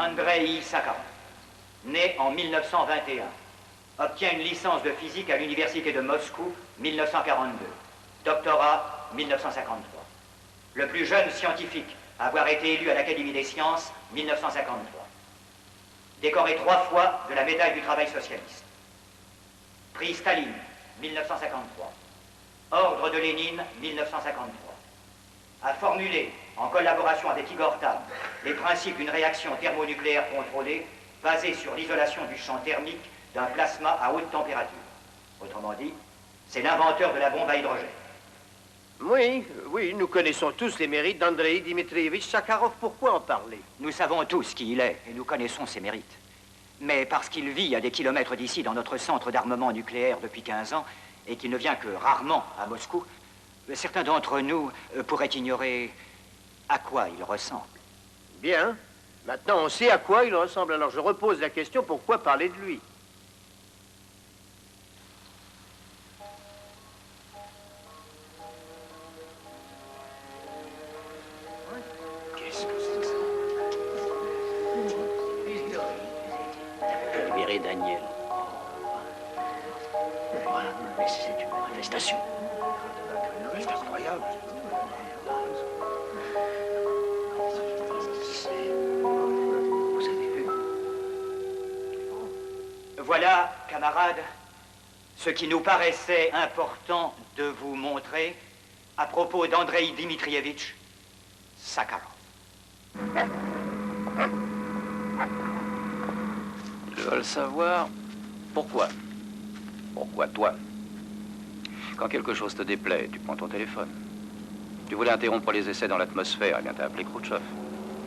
Andreï Sakharov, né en 1921, obtient une licence de physique à l'université de Moscou, 1942, doctorat, 1953. Le plus jeune scientifique à avoir été élu à l'Académie des sciences, 1953. Décoré 3 fois de la médaille du travail socialiste. Prix Staline, 1953. Ordre de Lénine, 1953. A formulé, en collaboration avec Igor Tamm, les principes d'une réaction thermonucléaire contrôlée basée sur l'isolation du champ thermique d'un plasma à haute température. Autrement dit, c'est l'inventeur de la bombe à hydrogène. Oui, nous connaissons tous les mérites d'Andreï Dmitrievitch Sakharov. Pourquoi en parler? Nous savons tous qui il est et nous connaissons ses mérites. Mais parce qu'il vit à des kilomètres d'ici dans notre centre d'armement nucléaire depuis 15 ans et qu'il ne vient que rarement à Moscou, certains d'entre nous pourraient ignorer à quoi il ressemble. Bien. Maintenant, on sait à quoi il ressemble. Alors je repose la question, pourquoi parler de lui? Qu'est-ce que c'est que ça? Libérer Daniel. Voilà, mais c'est une manifestation. C'est incroyable. Vous avez vu? Voilà, camarades, ce qui nous paraissait important de vous montrer à propos d'Andreï Dmitrievitch Sakharov. Ils veulent savoir pourquoi. Pourquoi toi? Quand quelque chose te déplaît, tu prends ton téléphone. Tu voulais interrompre les essais dans l'atmosphère, eh bien t'as appelé Khrouchtchev.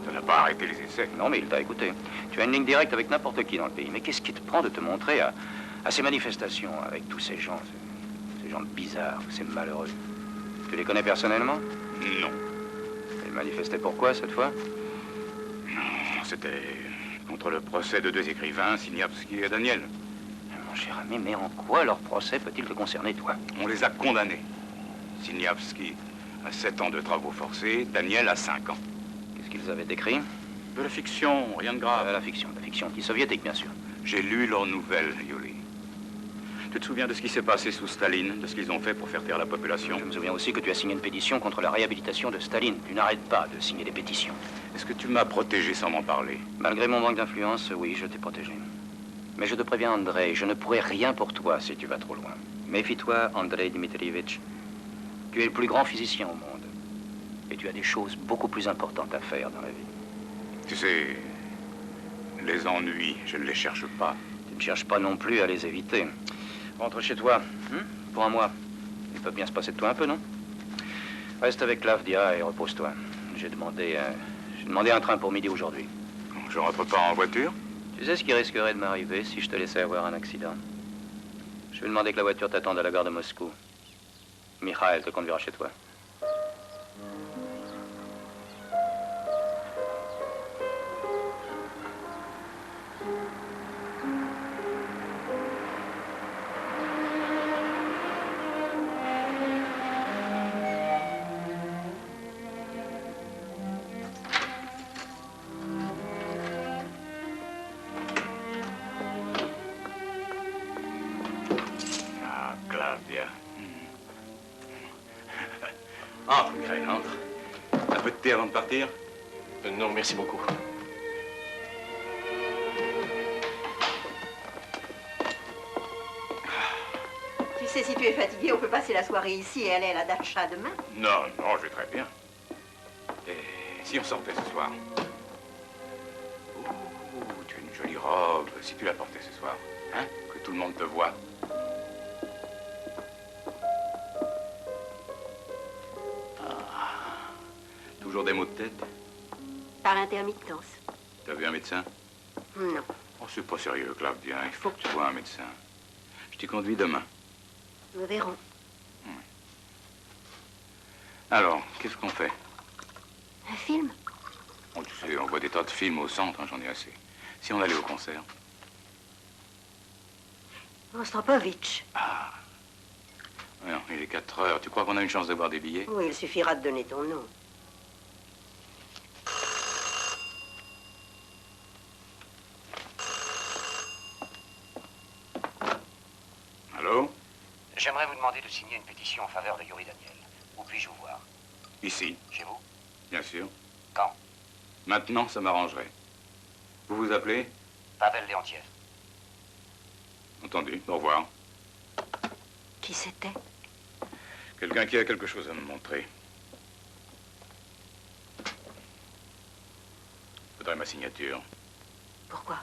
Ça n'a pas arrêté les essais. Non, mais il t'a écouté. Tu as une ligne directe avec n'importe qui dans le pays. Mais qu'est-ce qui te prend de te montrer à ces manifestations avec tous ces gens, ces gens bizarres, ces malheureux? Tu les connais personnellement? Non. Ils manifestaient pourquoi, cette fois? C'était contre le procès de 2 écrivains, Siniavski et Daniel. Mon cher ami, mais en quoi leur procès peut-il te concerner, toi? On les a condamnés. Siniavski à 7 ans de travaux forcés, Daniel à 5 ans. Qu'est-ce qu'ils avaient écrit? De la fiction, rien de grave. La fiction anti-soviétique, bien sûr. J'ai lu leurs nouvelles, Yuli. Tu te souviens de ce qui s'est passé sous Staline, de ce qu'ils ont fait pour faire taire la population? Je me souviens aussi que tu as signé une pétition contre la réhabilitation de Staline. Tu n'arrêtes pas de signer des pétitions. Est-ce que tu m'as protégé sans m'en parler? Malgré mon manque d'influence, oui, je t'ai protégé. Mais je te préviens, Andrei, je ne pourrai rien pour toi si tu vas trop loin. Méfie-toi, Andreï Dmitrievitch. Tu es le plus grand physicien au monde. Et tu as des choses beaucoup plus importantes à faire dans la vie. Tu sais, les ennuis, je ne les cherche pas. Tu ne cherches pas non plus à les éviter. Rentre chez toi, pour un mois. Il peut bien se passer de toi un peu, non? Reste avec Lavdia et repose-toi. J'ai demandé un train pour midi aujourd'hui. Je rentre pas en voiture? Tu sais ce qui risquerait de m'arriver si je te laissais avoir un accident? Je vais demander que la voiture t'attende à la gare de Moscou. Mikhail te conduira chez toi. Entre, Mikhail, entre. Un peu de thé avant de partir? Non, merci beaucoup. Tu sais, si tu es fatigué, on peut passer la soirée ici et aller à la datcha demain. Non, je vais très bien. Et si on sortait ce soir? Ouh, tu as une jolie robe. Si tu la portais ce soir, hein? Que tout le monde te voit. Toujours des maux de tête? Par intermittence. T'as vu un médecin? Non. Oh, c'est pas sérieux, Claudia. Il faut que tu vois un médecin. Je t'y conduis demain. Nous verrons. Alors, qu'est-ce qu'on fait? Un film? Oh, tu sais, on voit des tas de films au centre, hein, j'en ai assez. Si on allait au concert? Rostropovitch. Ah. Non, il est 4 heures. Tu crois qu'on a une chance d'avoir des billets? Oui, il suffira de donner ton nom. J'aimerais vous demander de signer une pétition en faveur de Yuri Daniel. Où puis-je vous voir? Ici, Chez vous? bien sûr. Quand? Maintenant, ça m'arrangerait. Vous vous appelez? Pavel Leontiev. Entendu. Au revoir. Qui c'était? Quelqu'un qui a quelque chose à me montrer. Je voudrais ma signature. Pourquoi?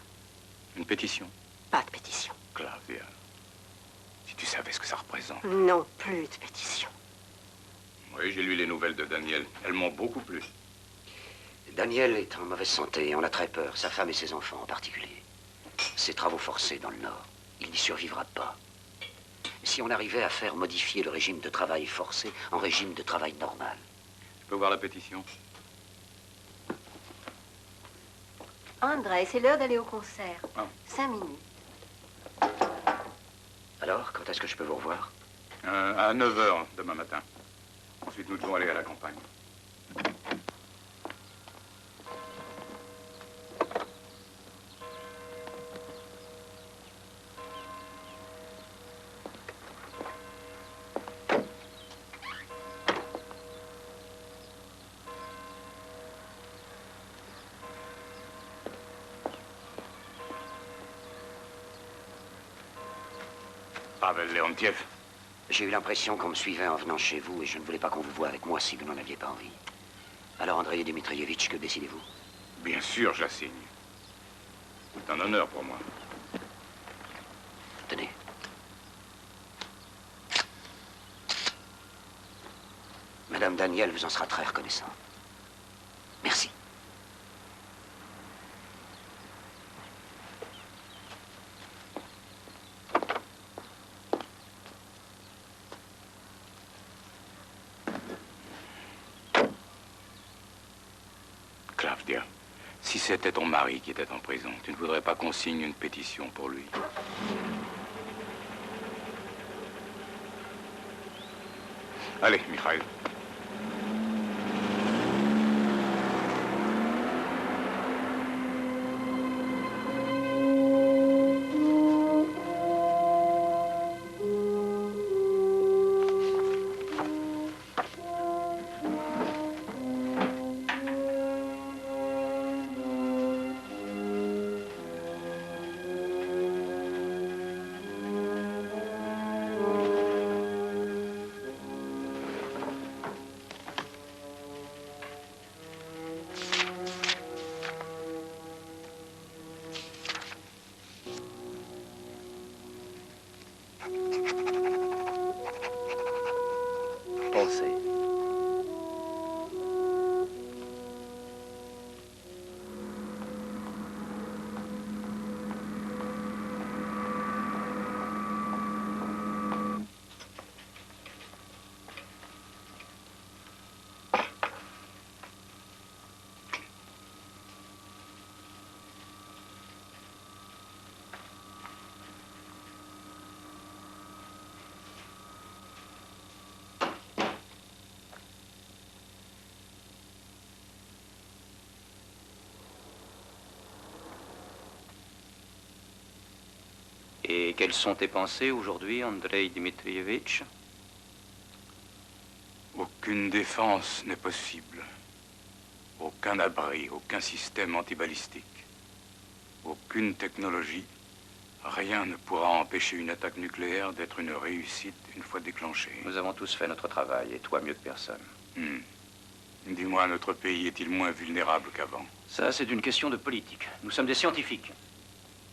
Une pétition. Pas de pétition. Claudia, si tu savais ce que ça représente. Non plus de pétition. Oui, j'ai lu les nouvelles de Daniel. Elles m'ont beaucoup plu. Daniel est en mauvaise santé et on a très peur, sa femme et ses enfants en particulier. Ses travaux forcés dans le Nord, il n'y survivra pas. Si on arrivait à faire modifier le régime de travail forcé en régime de travail normal. Je peux voir la pétition? André, c'est l'heure d'aller au concert. Ah. 5 minutes. Alors, quand est-ce que je peux vous revoir? À 9 h demain matin. Ensuite, nous devons aller à la campagne. Pavel Leontiev. J'ai eu l'impression qu'on me suivait en venant chez vous et je ne voulais pas qu'on vous voie avec moi si vous n'en aviez pas envie. Alors, Andrei Dmitrievitch, que décidez-vous? Bien sûr, je la signe. C'est un honneur pour moi. Tenez. Madame Daniel vous en sera très reconnaissante. Merci. Claudia, si c'était ton mari qui était en prison, tu ne voudrais pas qu'on signe une pétition pour lui? Allez, Mikhail. Pensez. Et quelles sont tes pensées aujourd'hui, Andrei Dmitrievitch? Aucune défense n'est possible. Aucun abri, aucun système antibalistique. Aucune technologie. Rien ne pourra empêcher une attaque nucléaire d'être une réussite une fois déclenchée. Nous avons tous fait notre travail, et toi mieux que personne. Dis-moi, notre pays est-il moins vulnérable qu'avant? Ça, c'est une question de politique. Nous sommes des scientifiques.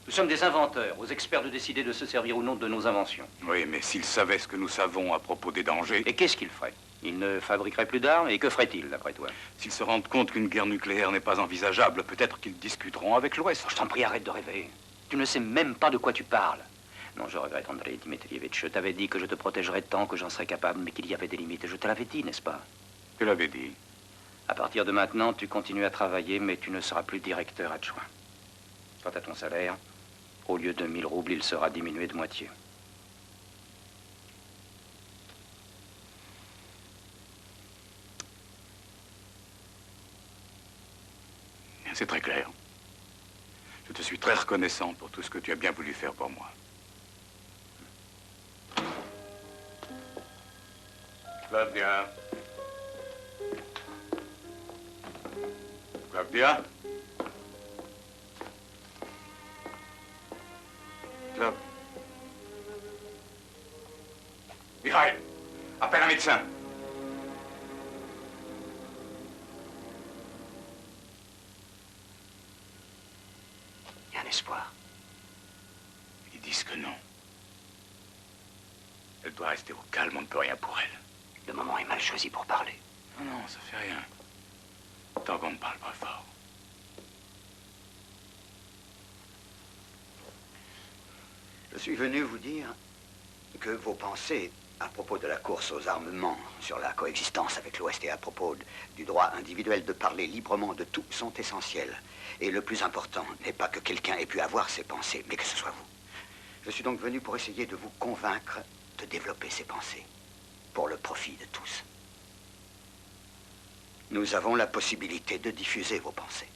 Nous sommes des inventeurs, aux experts de décider de se servir ou non de nos inventions. Oui, mais s'ils savaient ce que nous savons à propos des dangers... Et qu'est-ce qu'ils feraient? Ils ne fabriqueraient plus d'armes, et que feraient-ils, d'après toi? S'ils se rendent compte qu'une guerre nucléaire n'est pas envisageable, peut-être qu'ils discuteront avec l'Ouest. Je t'en prie, arrête de rêver. Tu ne sais même pas de quoi tu parles. Non, je regrette, Andrei Dmitrievitch. Je t'avais dit que je te protégerais tant que j'en serais capable, mais qu'il y avait des limites. Je te l'avais dit, n'est-ce pas? Tu l'avais dit. À partir de maintenant, tu continues à travailler, mais tu ne seras plus directeur adjoint. Quant à ton salaire, au lieu de 1000 roubles, il sera diminué de moitié. C'est très clair. Je te suis très reconnaissant pour tout ce que tu as bien voulu faire pour moi. Claudia. Claudia. Claude. Michael, appelle un médecin. Il y a un espoir. Ils disent que non. Elle doit rester au calme, on ne peut rien pour elle. Le moment est mal choisi pour parler. Non, non, ça fait rien. Tant qu'on ne parle pas fort. Je suis venu vous dire que vos pensées à propos de la course aux armements, sur la coexistence avec l'Ouest et à propos du droit individuel de parler librement de tout sont essentielles. Et le plus important n'est pas que quelqu'un ait pu avoir ces pensées, mais que ce soit vous. Je suis donc venu pour essayer de vous convaincre de développer ces pensées, pour le profit de tous. Nous avons la possibilité de diffuser vos pensées.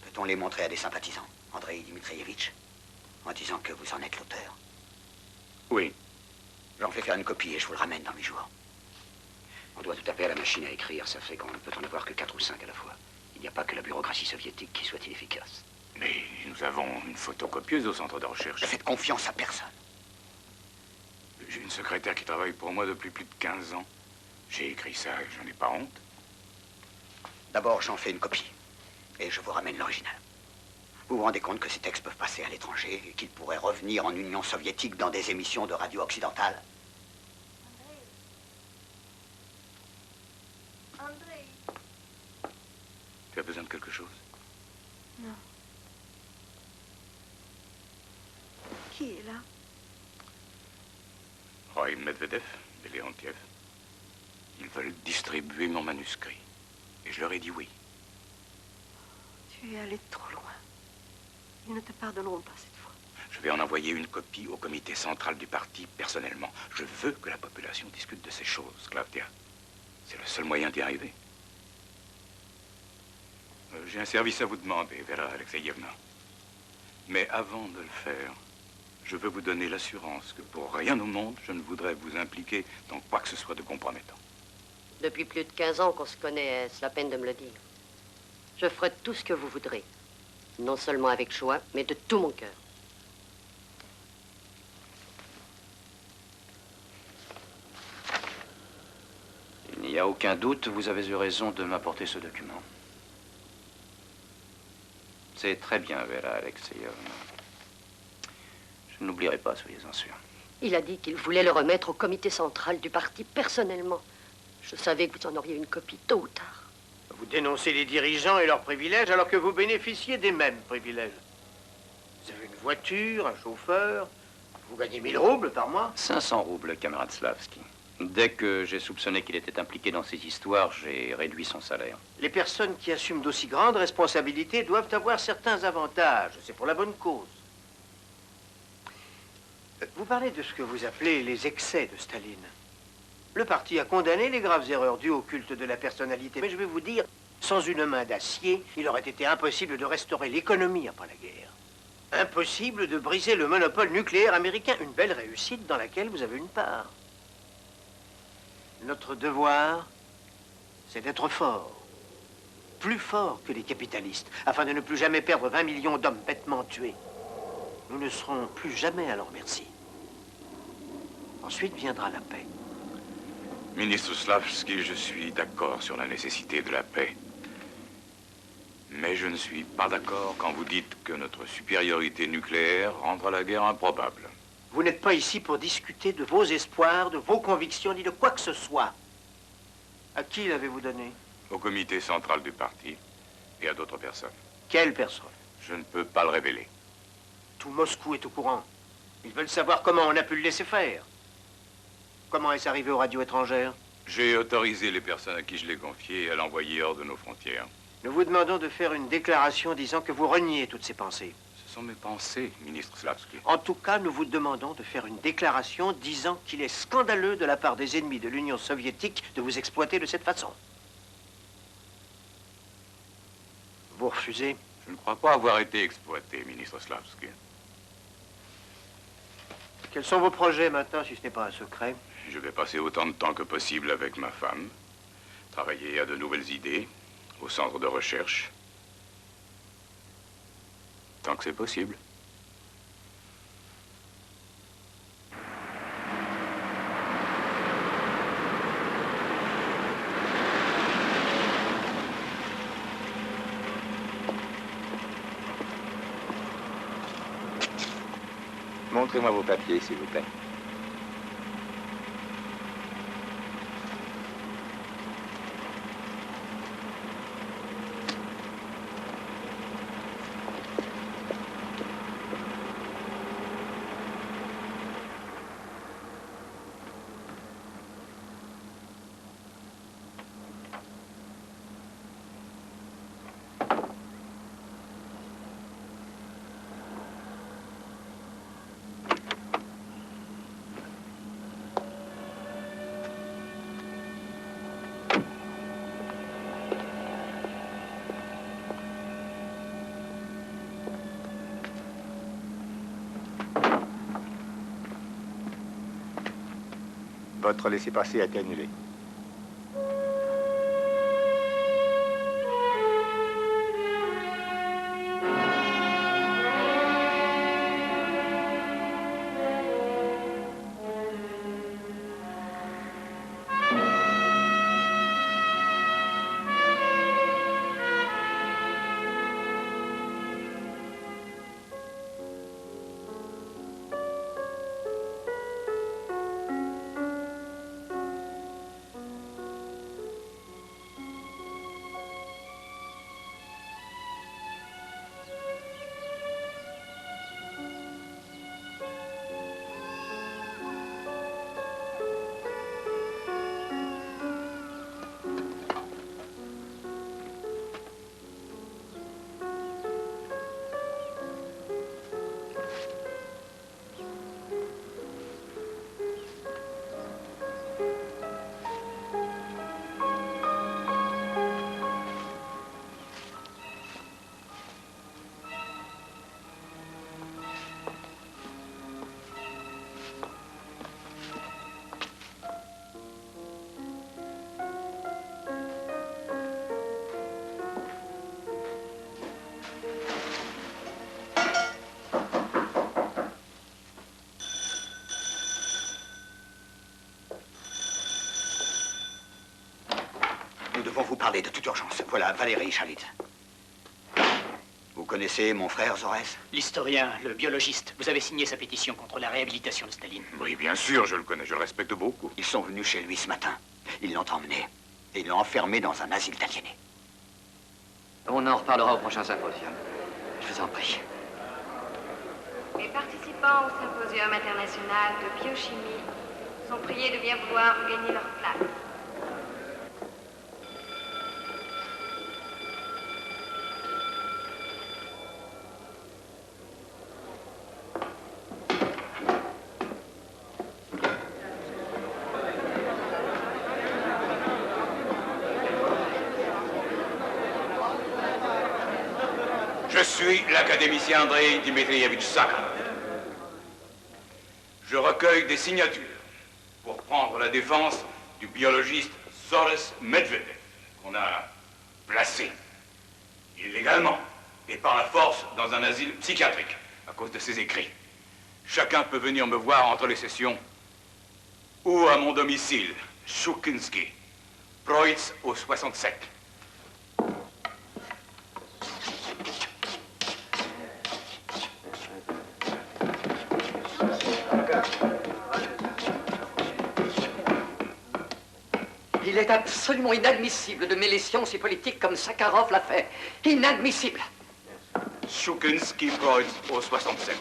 Peut-on les montrer à des sympathisants, Andrei Dmitrievitch, en disant que vous en êtes l'auteur? Oui. J'en fais faire une copie et je vous le ramène dans 8 jours. On doit tout taper à la machine à écrire. Ça fait qu'on ne peut en avoir que 4 ou 5 à la fois. Il n'y a pas que la bureaucratie soviétique qui soit inefficace. Mais nous avons une photocopieuse au centre de recherche. Ne faites confiance à personne. J'ai une secrétaire qui travaille pour moi depuis plus de 15 ans. J'ai écrit ça et j'en ai pas honte. D'abord, j'en fais une copie. Et je vous ramène l'original. Vous vous rendez compte que ces textes peuvent passer à l'étranger et qu'ils pourraient revenir en Union soviétique dans des émissions de radio occidentale? Andrei. Tu as besoin de quelque chose? Non. Qui est là? Roy Medvedev et Leontiev. Ils veulent distribuer mon manuscrit. Et je leur ai dit oui. Tu es allé trop loin. Ils ne te pardonneront pas cette fois. Je vais en envoyer une copie au comité central du parti personnellement. Je veux que la population discute de ces choses, Claudia. C'est le seul moyen d'y arriver. J'ai un service à vous demander, Vera Alexeyevna. Mais avant de le faire, je veux vous donner l'assurance que pour rien au monde, je ne voudrais vous impliquer dans quoi que ce soit de compromettant. Depuis plus de 15 ans qu'on se connaît, est-ce la peine de me le dire? Je ferai tout ce que vous voudrez. Non seulement avec joie, mais de tout mon cœur. Il n'y a aucun doute, vous avez eu raison de m'apporter ce document. C'est très bien, Vera Alexeyevna. Je ne l'oublierai pas, soyez-en sûr. Il a dit qu'il voulait le remettre au comité central du parti personnellement. Je savais que vous en auriez une copie tôt ou tard. Vous dénoncez les dirigeants et leurs privilèges alors que vous bénéficiez des mêmes privilèges. Vous avez une voiture, un chauffeur, vous gagnez 1000 roubles par mois. 500 roubles, camarade Slavski. Dès que j'ai soupçonné qu'il était impliqué dans ces histoires, j'ai réduit son salaire. Les personnes qui assument d'aussi grandes responsabilités doivent avoir certains avantages. C'est pour la bonne cause. Vous parlez de ce que vous appelez les excès de Staline. Le parti a condamné les graves erreurs dues au culte de la personnalité. Mais je vais vous dire, sans une main d'acier, il aurait été impossible de restaurer l'économie après la guerre. Impossible de briser le monopole nucléaire américain. Une belle réussite dans laquelle vous avez une part. Notre devoir, c'est d'être fort. Plus fort que les capitalistes, afin de ne plus jamais perdre 20 millions d'hommes bêtement tués. Nous ne serons plus jamais à leur merci. Ensuite viendra la paix. Ministre Slavski, je suis d'accord sur la nécessité de la paix. Mais je ne suis pas d'accord quand vous dites que notre supériorité nucléaire rendra la guerre improbable. Vous n'êtes pas ici pour discuter de vos espoirs, de vos convictions, ni de quoi que ce soit. À qui l'avez-vous donné? Au comité central du parti et à d'autres personnes. Quelle personne? Je ne peux pas le révéler. Tout Moscou est au courant. Ils veulent savoir comment on a pu le laisser faire. Comment est-ce arrivé aux radios étrangères? J'ai autorisé les personnes à qui je l'ai confié à l'envoyer hors de nos frontières. Nous vous demandons de faire une déclaration disant que vous reniez toutes ces pensées. Ce sont mes pensées, ministre Slavski. En tout cas, nous vous demandons de faire une déclaration disant qu'il est scandaleux de la part des ennemis de l'Union soviétique de vous exploiter de cette façon. Vous refusez? Je ne crois pas avoir été exploité, ministre Slavski. Quels sont vos projets maintenant, si ce n'est pas un secret? Je vais passer autant de temps que possible avec ma femme, travailler à de nouvelles idées, au centre de recherche, tant que c'est possible. Montrez-moi vos papiers, s'il vous plaît. Votre laissez-passer a été annulé. Nous devons vous parler de toute urgence. Voilà, Valérie Chalit. Vous connaissez mon frère, Zorès? L'historien, le biologiste. Vous avez signé sa pétition contre la réhabilitation de Staline. Oui, bien sûr, je le connais, je le respecte beaucoup. Ils sont venus chez lui ce matin. Ils l'ont emmené. Et ils l'ont enfermé dans un asile d'aliénés. On en reparlera au prochain symposium. Je vous en prie. Les participants au symposium international de biochimie sont priés de bien vouloir gagner leur place. Je suis l'académicien Andrei Dmitrievitch Sakharov. Je recueille des signatures pour prendre la défense du biologiste Zoris Medvedev, qu'on a placé illégalement et par la force dans un asile psychiatrique à cause de ses écrits. Chacun peut venir me voir entre les sessions ou à mon domicile, Choukinsky, Proitz au 67. Il Il est absolument inadmissible de mêler science et politique comme Sakharov l'a fait. Inadmissible. Choukinski Freud au 67.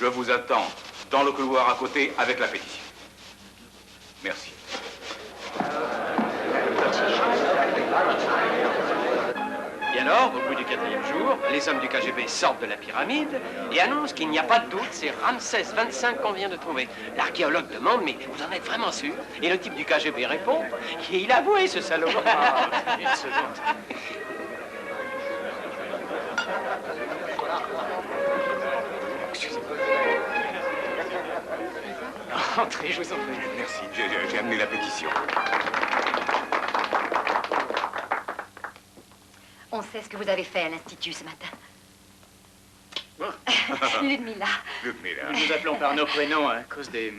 Je vous attends dans le couloir à côté avec la pétition. Merci. Et alors, au bout du 4e jour, les hommes du KGB sortent de la pyramide et annoncent qu'il n'y a pas de doute, c'est Ramsès 25 qu'on vient de trouver. L'archéologue demande, mais vous en êtes vraiment sûr? Et le type du KGB répond, et il a avoué, ce salaud. Une seconde. Entrez, je vous en prie. Merci, j'ai amené la pétition. On sait ce que vous avez fait à l'Institut ce matin. Ludmilla. Ludmilla. Nous nous appelons par nos prénoms à cause des...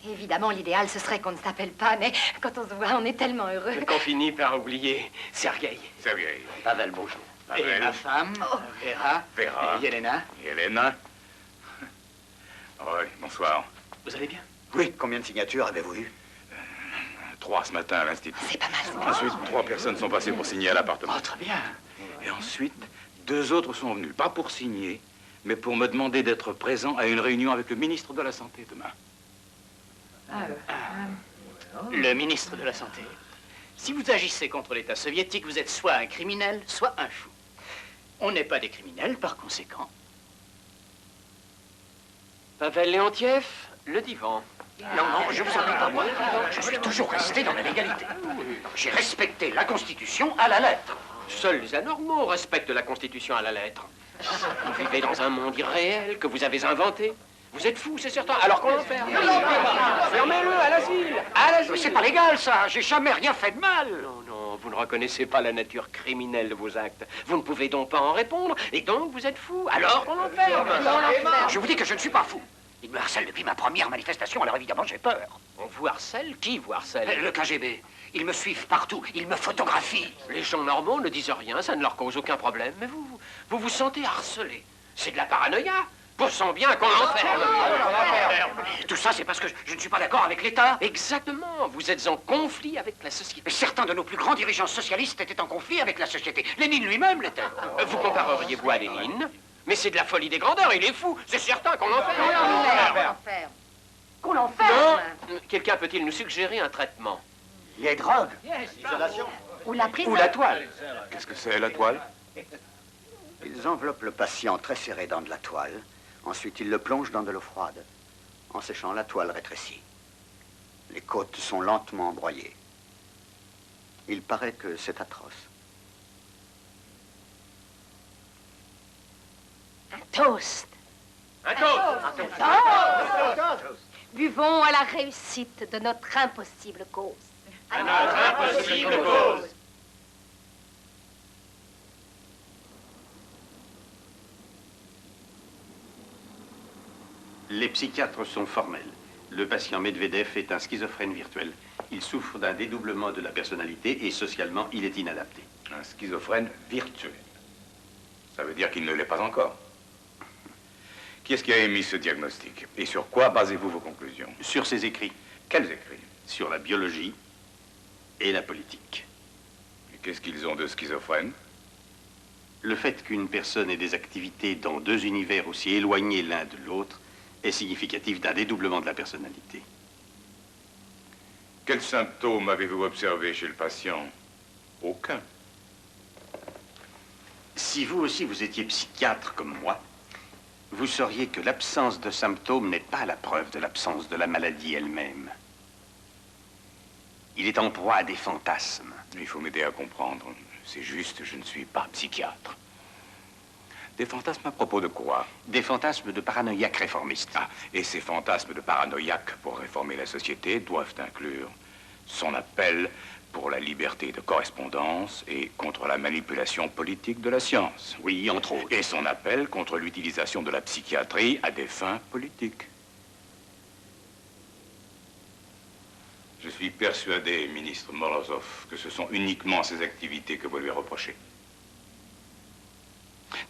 Évidemment, l'idéal, ce serait qu'on ne s'appelle pas, mais quand on se voit, on est tellement heureux. Qu'on finit par oublier Sergueï. Sergueï. Pavel, bonjour. Pavel. Et ma femme, Vera. Vera. Et Yelena. Yelena. Oui, bonsoir. Vous allez bien? Oui, combien de signatures avez-vous eu? 3 ce matin à l'Institut. C'est pas mal. Ensuite, 3 personnes sont passées pour signer à l'appartement. Oh, très bien. Et ensuite, 2 autres sont venus, pas pour signer, mais pour me demander d'être présent à une réunion avec le ministre de la Santé demain. Le ministre de la Santé. Si vous agissez contre l'État soviétique, vous êtes soit un criminel, soit un fou. On n'est pas des criminels, par conséquent. Pavel Léontiev, le divan. Non, non, je vous en prie pas moi. Je suis toujours resté dans la légalité. J'ai respecté la Constitution à la lettre. Seuls les anormaux respectent la Constitution à la lettre. Vous vivez dans un monde irréel que vous avez inventé. Vous êtes fous, c'est certain. Alors qu'on l'enferme. Fermez-le à l'asile. À l'asile. C'est pas légal, ça. J'ai jamais rien fait de mal. Non, non, vous ne reconnaissez pas la nature criminelle de vos actes. Vous ne pouvez donc pas en répondre, et donc vous êtes fou. Alors qu'on l'enferme. Je vous dis que je ne suis pas fou. Il me harcèle depuis ma première manifestation, alors évidemment j'ai peur. On vous harcèle? Qui vous harcèle? Le KGB. Ils me suivent partout, ils me photographient. Les gens normaux ne disent rien, ça ne leur cause aucun problème. Mais vous vous sentez harcelé. C'est de la paranoïa. Pour son bien qu'on l'enferme. Tout ça, c'est parce que je ne suis pas d'accord avec l'État. Exactement. Vous êtes en conflit avec la société. Certains de nos plus grands dirigeants socialistes étaient en conflit avec la société. Lénine lui-même l'était. Vous compareriez-vous à Lénine? Mais c'est de la folie des grandeurs, il est fou. C'est certain qu'on l'enferme. Qu'on l'enferme. Non. Quelqu'un peut-il nous suggérer un traitement? Les drogues. Isolation. Ou la prison. Ou la toile. Qu'est-ce que c'est, la toile? Ils enveloppent le patient très serré dans de la toile. Ensuite, ils le plongent dans de l'eau froide. En séchant, la toile rétrécit. Les côtes sont lentement broyées. Il paraît que c'est atroce. Un toast. Un toast. Buvons à la réussite de notre impossible cause. À notre impossible cause. Les psychiatres sont formels. Le patient Medvedev est un schizophrène virtuel. Il souffre d'un dédoublement de la personnalité et socialement, il est inadapté. Un schizophrène virtuel. Ça veut dire qu'il ne l'est pas encore. Qui est-ce qui a émis ce diagnostic? Et sur quoi basez-vous vos conclusions? Sur ses écrits. Quels écrits? Sur la biologie et la politique. Et qu'est-ce qu'ils ont de schizophrène? Le fait qu'une personne ait des activités dans 2 univers aussi éloignés l'un de l'autre est significatif d'un dédoublement de la personnalité. Quels symptômes avez-vous observés chez le patient? Aucun. Si vous aussi vous étiez psychiatre comme moi, vous sauriez que l'absence de symptômes n'est pas la preuve de l'absence de la maladie elle-même. Il est en proie à des fantasmes. Il faut m'aider à comprendre. C'est juste, je ne suis pas psychiatre. Des fantasmes à propos de quoi? Des fantasmes de paranoïaque réformiste. Ah, et ces fantasmes de paranoïaque pour réformer la société doivent inclure son appel pour la liberté de correspondance et contre la manipulation politique de la science. Oui, entre autres. Et son appel contre l'utilisation de la psychiatrie à des fins politiques. Je suis persuadé, ministre Morozov, que ce sont uniquement ces activités que vous lui reprochez.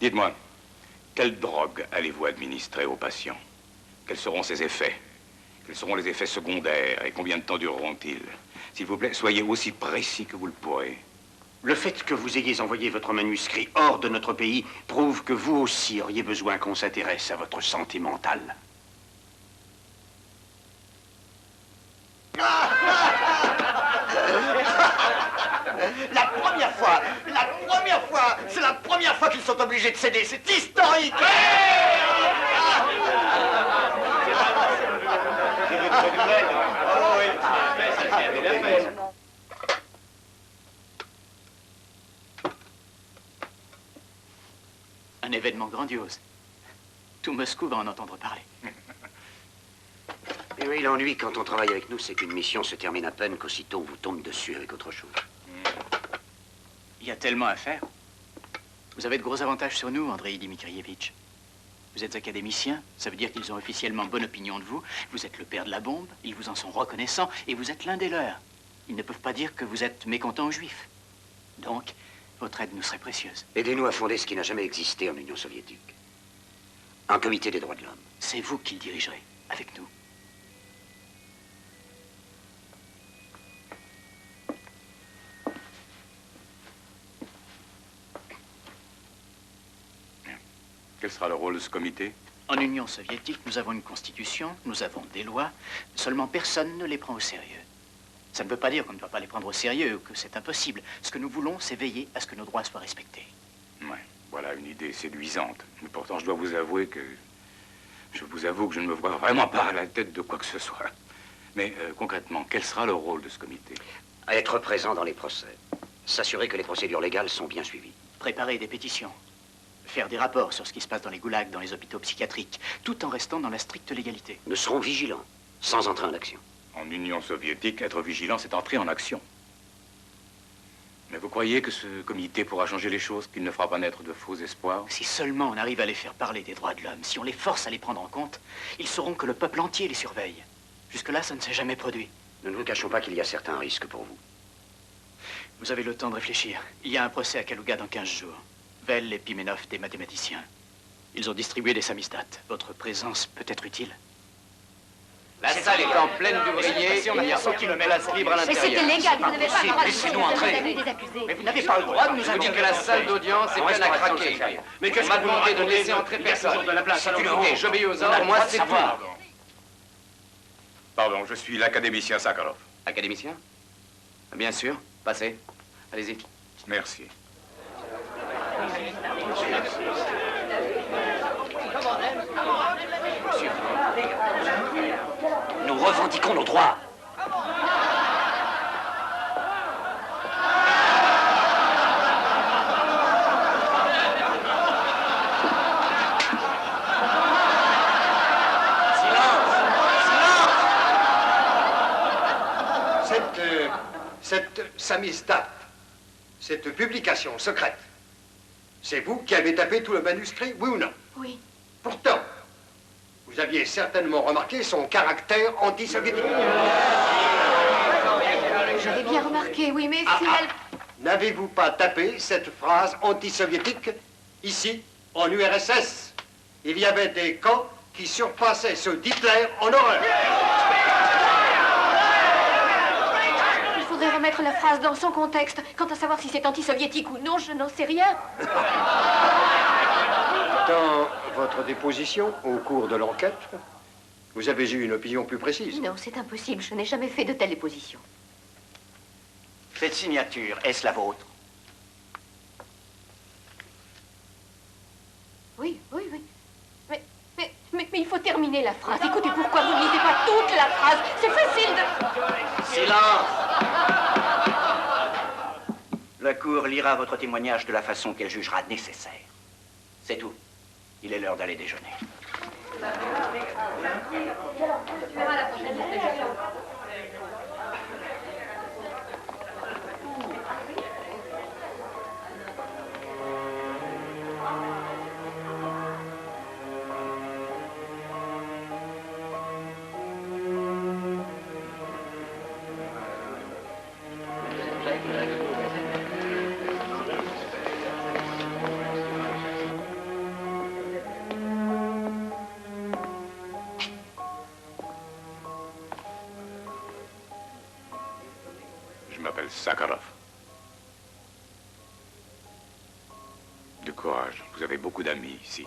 Dites-moi, quelle drogue allez-vous administrer aux patients? Quels seront ses effets? Quels seront les effets secondaires et combien de temps dureront-ils? S'il vous plaît, soyez aussi précis que vous le pourrez. Le fait que vous ayez envoyé votre manuscrit hors de notre pays prouve que vous aussi auriez besoin qu'on s'intéresse à votre santé mentale. C'est la première fois qu'ils sont obligés de céder, c'est historique. Un événement grandiose. Tout Moscou va en entendre parler. Et oui, l'ennui quand on travaille avec nous, c'est qu'une mission se termine à peine qu'aussitôt on vous tombe dessus avec autre chose. Il y a tellement à faire. Vous avez de gros avantages sur nous, Andrei Dmitrievitch. Vous êtes académicien, ça veut dire qu'ils ont officiellement bonne opinion de vous. Vous êtes le père de la bombe, ils vous en sont reconnaissants, et vous êtes l'un des leurs. Ils ne peuvent pas dire que vous êtes mécontent aux Juifs. Donc, votre aide nous serait précieuse. Aidez-nous à fonder ce qui n'a jamais existé en Union soviétique. Un comité des droits de l'homme. C'est vous qui le dirigerez, avec nous. Quel sera le rôle de ce comité? En Union soviétique, nous avons une constitution, nous avons des lois, seulement personne ne les prend au sérieux. Ça ne veut pas dire qu'on ne doit pas les prendre au sérieux ou que c'est impossible. Ce que nous voulons, c'est veiller à ce que nos droits soient respectés. Ouais, voilà une idée séduisante. Mais pourtant, je dois vous avouer que... Je vous avoue que je ne me vois vraiment pas à la tête de quoi que ce soit. Mais concrètement, quel sera le rôle de ce comité? Être présent dans les procès. S'assurer que les procédures légales sont bien suivies. Préparer des pétitions. Faire des rapports sur ce qui se passe dans les goulags, dans les hôpitaux psychiatriques, tout en restant dans la stricte légalité. Nous serons vigilants, sans entrer en action. En Union soviétique, être vigilant, c'est entrer en action. Mais vous croyez que ce comité pourra changer les choses, qu'il ne fera pas naître de faux espoirs? Si seulement on arrive à les faire parler des droits de l'homme, si on les force à les prendre en compte, ils sauront que le peuple entier les surveille. Jusque-là, ça ne s'est jamais produit. Nous ne vous cachons pas qu'il y a certains risques pour vous. Vous avez le temps de réfléchir. Il y a un procès à Kalouga dans 15 jours. Vell et Pimenov, des mathématiciens. Ils ont distribué des samizdat. Votre présence peut être utile. La salle est en pleine d'ouvriers, il y a aucune place libre à l'intérieur. Mais c'était légal, vous n'avez pas le droit de Laissez-nous entrer. des accusés. Mais vous n'avez pas le droit de nous indiquer que la salle d'audience est pleine à craquer. Mais qu'est-ce que vous demandez de laisser entrer personne? C'est une idée, j'obéis aux ordres, moi c'est tout. Pardon, je suis l'académicien Sakharov. Académicien? Bien sûr, passez. Allez-y. Merci. Nous revendiquons nos droits. Cette samizdat, cette publication secrète, c'est vous qui avez tapé tout le manuscrit, oui ou non? Oui. Pourtant, vous aviez certainement remarqué son caractère anti-soviétique. J'avais bien remarqué, oui, mais si elle... N'avez-vous pas tapé cette phrase anti-soviétique ici, en URSS? Il y avait des camps qui surpassaient ceux d'Hitler en horreur. Il faudrait remettre la phrase dans son contexte. Quant à savoir si c'est anti-soviétique ou non, je n'en sais rien. Dans votre déposition, au cours de l'enquête, vous avez eu une opinion plus précise. Non, c'est impossible. Je n'ai jamais fait de telle déposition. Cette signature, est-ce la vôtre? Oui, oui, oui. Mais il faut terminer la phrase. Écoutez, pourquoi vous ne lisez pas toute la phrase? C'est facile de... Silence! La Cour lira votre témoignage de la façon qu'elle jugera nécessaire. C'est tout. Il est l'heure d'aller déjeuner. Tu verras la prochaine session. Sakharov. Du courage. Vous avez beaucoup d'amis ici.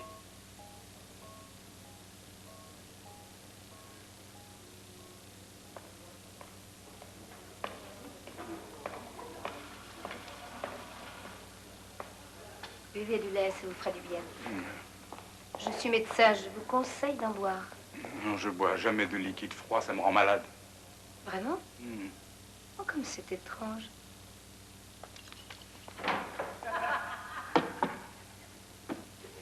Buvez du lait, ça vous fera du bien. Je suis médecin, je vous conseille d'en boire. Non, je bois jamais de liquide froid, ça me rend malade. Vraiment? Oh, comme c'est étrange.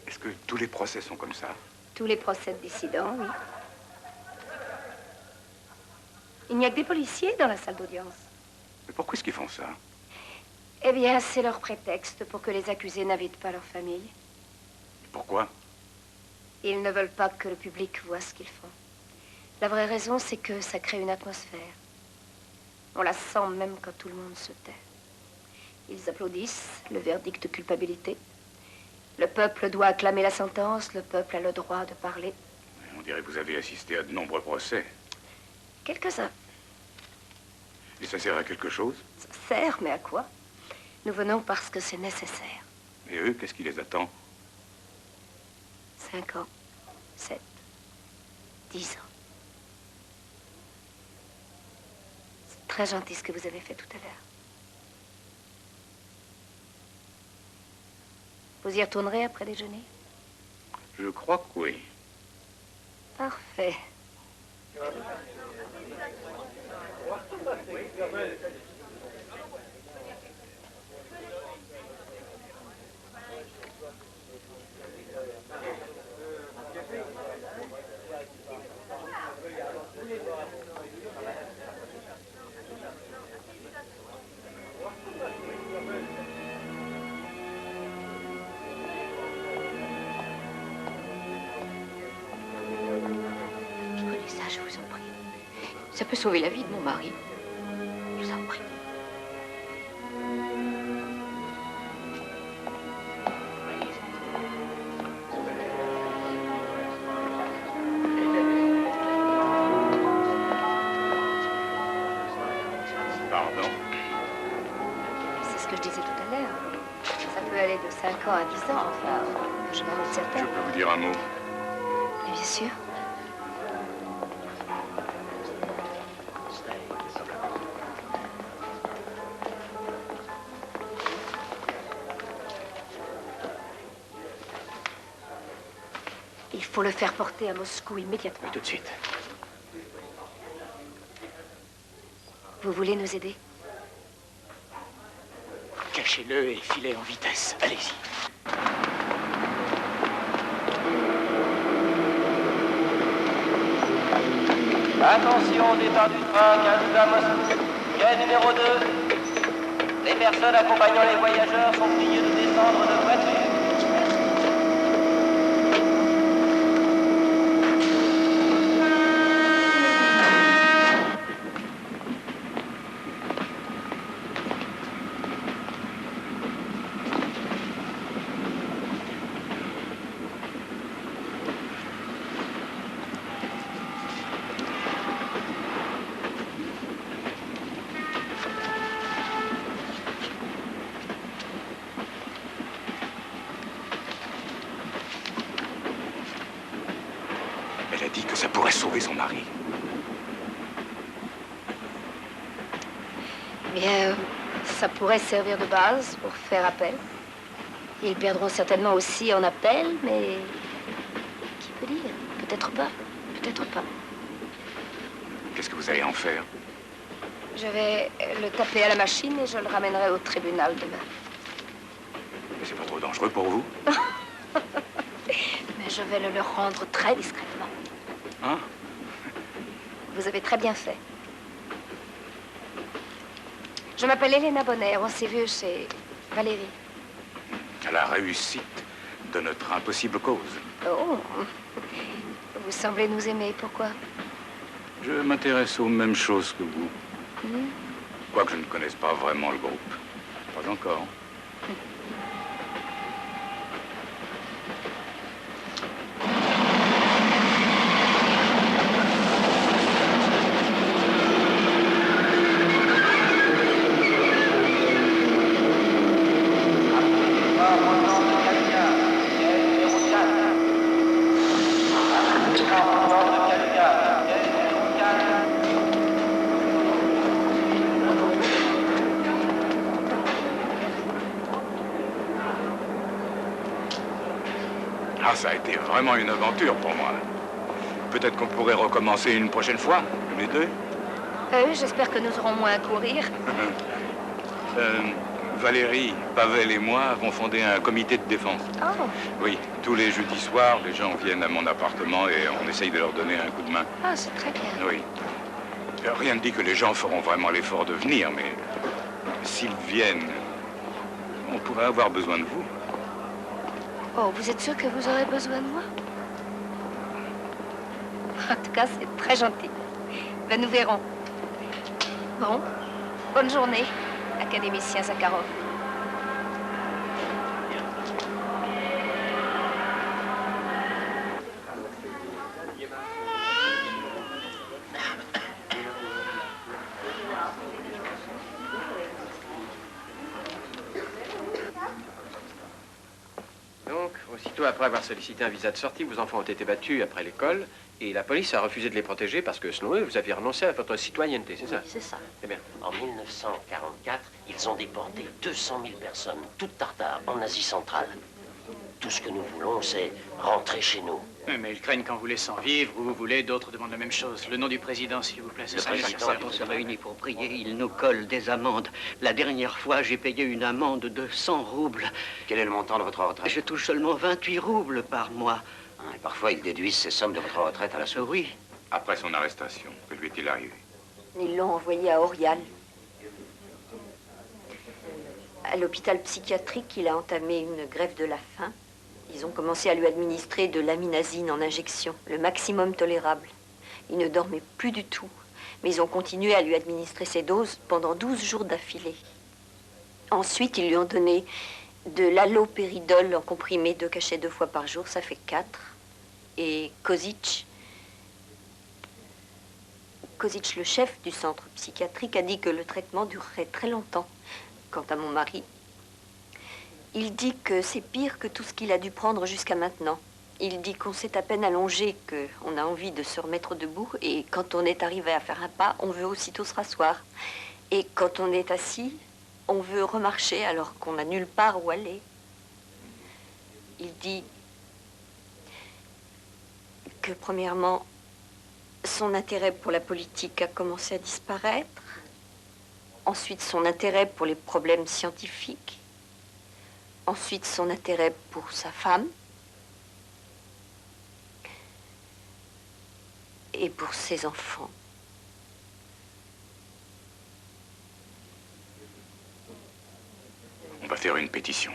Est-ce que tous les procès sont comme ça? Tous les procès de dissidents, oui. Il n'y a que des policiers dans la salle d'audience. Mais pourquoi est-ce qu'ils font ça? Eh bien, c'est leur prétexte pour que les accusés n'invitent pas leur famille. Pourquoi? Ils ne veulent pas que le public voie ce qu'ils font. La vraie raison, c'est que ça crée une atmosphère. On la sent même quand tout le monde se tait. Ils applaudissent le verdict de culpabilité. Le peuple doit acclamer la sentence, le peuple a le droit de parler. On dirait que vous avez assisté à de nombreux procès. Quelques-uns. Et ça sert à quelque chose? Ça sert, mais à quoi? Nous venons parce que c'est nécessaire. Et eux, qu'est-ce qui les attend? 5 ans, 7, 10 ans. C'est très gentil ce que vous avez fait tout à l'heure. Vous y retournerez après déjeuner? Je crois que oui. Parfait. Prenez ça, je vous en prie. Ça peut sauver la vie de mon mari. Je vous en prie. Pardon? C'est ce que je disais tout à l'heure. Ça peut aller de 5 ans à 10 ans, enfin, je m'en être certaine. Je peux vous dire un mot? Mais bien sûr. Il faut le faire porter à Moscou immédiatement. Tout de suite. Vous voulez nous aider? Cachez-le et filez en vitesse. Allez-y. Attention, départ du train, 15 à Moscou. Quai numéro 2. Les personnes accompagnant les voyageurs sont priées de descendre de voiture. Elle a dit que ça pourrait sauver son mari. Bien, ça pourrait servir de base pour faire appel. Ils perdront certainement aussi en appel, mais qui peut dire? Peut-être pas, peut-être pas. Qu'est-ce que vous allez en faire? Je vais le taper à la machine et je le ramènerai au tribunal demain. Mais c'est pas trop dangereux pour vous? Mais je vais le leur rendre très discrètement. Hein? Vous avez très bien fait. Je m'appelle Elena Bonner, on s'est vu chez Valérie. À la réussite de notre impossible cause. Oh, vous semblez nous aimer, pourquoi? Je m'intéresse aux mêmes choses que vous. Hmm? Quoique je ne connaisse pas vraiment le groupe. Pas encore. ça a été vraiment une aventure pour moi. Peut-être qu'on pourrait recommencer une prochaine fois, les deux. J'espère que nous aurons moins à courir. Valérie, Pavel et moi avons fondé un comité de défense. Oh. Oui, tous les jeudis soirs, les gens viennent à mon appartement et on essaye de leur donner un coup de main. Ah, c'est très bien. Oui. Rien ne dit que les gens feront vraiment l'effort de venir, mais s'ils viennent, on pourrait avoir besoin de vous. Oh, vous êtes sûr que vous aurez besoin de moi? En tout cas, c'est très gentil. Ben, nous verrons. Bon, bonne journée, académicien Zakharov. Donc, aussitôt après avoir sollicité un visa de sortie, vos enfants ont été battus après l'école et la police a refusé de les protéger parce que, selon eux, vous aviez renoncé à votre citoyenneté, c'est ça? C'est ça. Eh bien. En 1944, ils ont déporté 200 000 personnes, toutes tartares, en Asie centrale. Tout ce que nous voulons, c'est rentrer chez nous. Mais ils craignent qu'en vous laissant vivre, où vous voulez, d'autres demandent la même chose. Le nom du président, s'il vous plaît. Le président, quand on se réunit pour prier, il nous colle des amendes. La dernière fois, j'ai payé une amende de 100 roubles. Quel est le montant de votre retraite? Je touche seulement 28 roubles par mois. Et parfois, ils déduisent ces sommes de votre retraite à la source. Oui. Après son arrestation, que lui est-il arrivé? Ils l'ont envoyé à Orial. À l'hôpital psychiatrique, il a entamé une grève de la faim. Ils ont commencé à lui administrer de l'aminazine en injection, le maximum tolérable. Il ne dormait plus du tout, mais ils ont continué à lui administrer ces doses pendant 12 jours d'affilée. Ensuite, ils lui ont donné de l'allopéridol en comprimé 2 cachets 2 fois par jour, ça fait 4. Et Kozic, le chef du centre psychiatrique, a dit que le traitement durerait très longtemps. Quant à mon mari, il dit que c'est pire que tout ce qu'il a dû prendre jusqu'à maintenant. Il dit qu'on s'est à peine allongé, qu'on a envie de se remettre debout, et quand on est arrivé à faire un pas, on veut aussitôt se rasseoir. Et quand on est assis, on veut remarcher alors qu'on n'a nulle part où aller. Il dit que, premièrement, son intérêt pour la politique a commencé à disparaître. Ensuite, son intérêt pour les problèmes scientifiques. Ensuite, son intérêt pour sa femme. Et pour ses enfants. On va faire une pétition.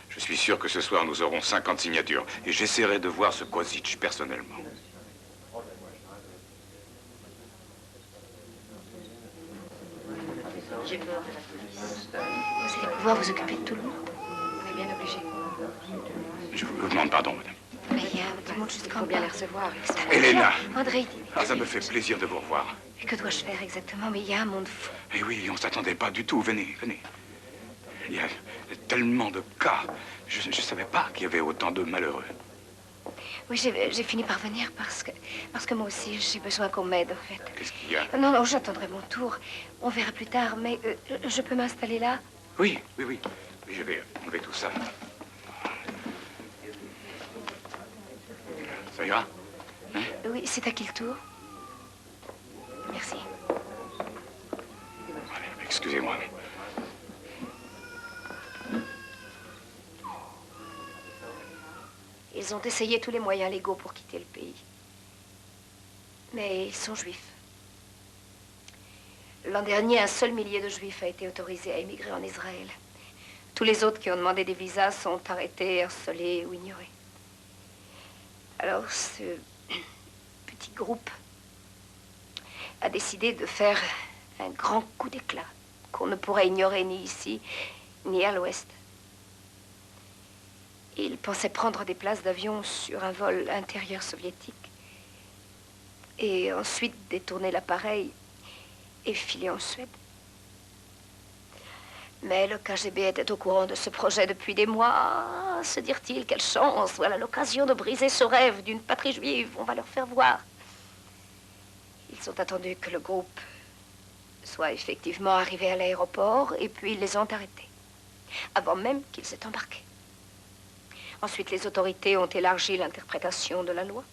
Je suis sûr que ce soir, nous aurons 50 signatures. Et j'essaierai de voir ce Kozic personnellement. J'ai peur de la police. Vous allez pouvoir vous occuper de tout le monde. On est bien obligé. Je vous demande pardon, madame. Mais il y a tout le monde juste quand bien les recevoir. Elena! André, Ah, ça me fait plaisir de vous revoir. que dois-je faire exactement? Mais il y a un monde fou. Eh oui, on ne s'attendait pas du tout. Venez, venez. Il y a tellement de cas. Je ne savais pas qu'il y avait autant de malheureux. Oui, j'ai fini par venir parce que moi aussi, j'ai besoin qu'on m'aide, en fait. Qu'est-ce qu'il y a? Non, j'attendrai mon tour. On verra plus tard, mais je peux m'installer là? Oui. Oui, je vais enlever tout ça. Ça ira? Hein? Oui, c'est à qui le tour? Merci. Allez, excusez-moi. Ils ont essayé tous les moyens légaux pour quitter le pays. Mais ils sont juifs. L'an dernier, un seul millier de juifs a été autorisé à émigrer en Israël. Tous les autres qui ont demandé des visas sont arrêtés, harcelés ou ignorés. Alors, ce petit groupe a décidé de faire un grand coup d'éclat qu'on ne pourrait ignorer ni ici, ni à l'ouest. Ils pensaient prendre des places d'avion sur un vol intérieur soviétique et ensuite détourner l'appareil et filer en Suède. Mais le KGB était au courant de ce projet depuis des mois. Ah, se dirent-ils, quelle chance! Voilà l'occasion de briser ce rêve d'une patrie juive. On va leur faire voir. Ils ont attendu que le groupe soit effectivement arrivé à l'aéroport et puis ils les ont arrêtés, avant même qu'ils aient embarqué. Ensuite, les autorités ont élargi l'interprétation de la loi.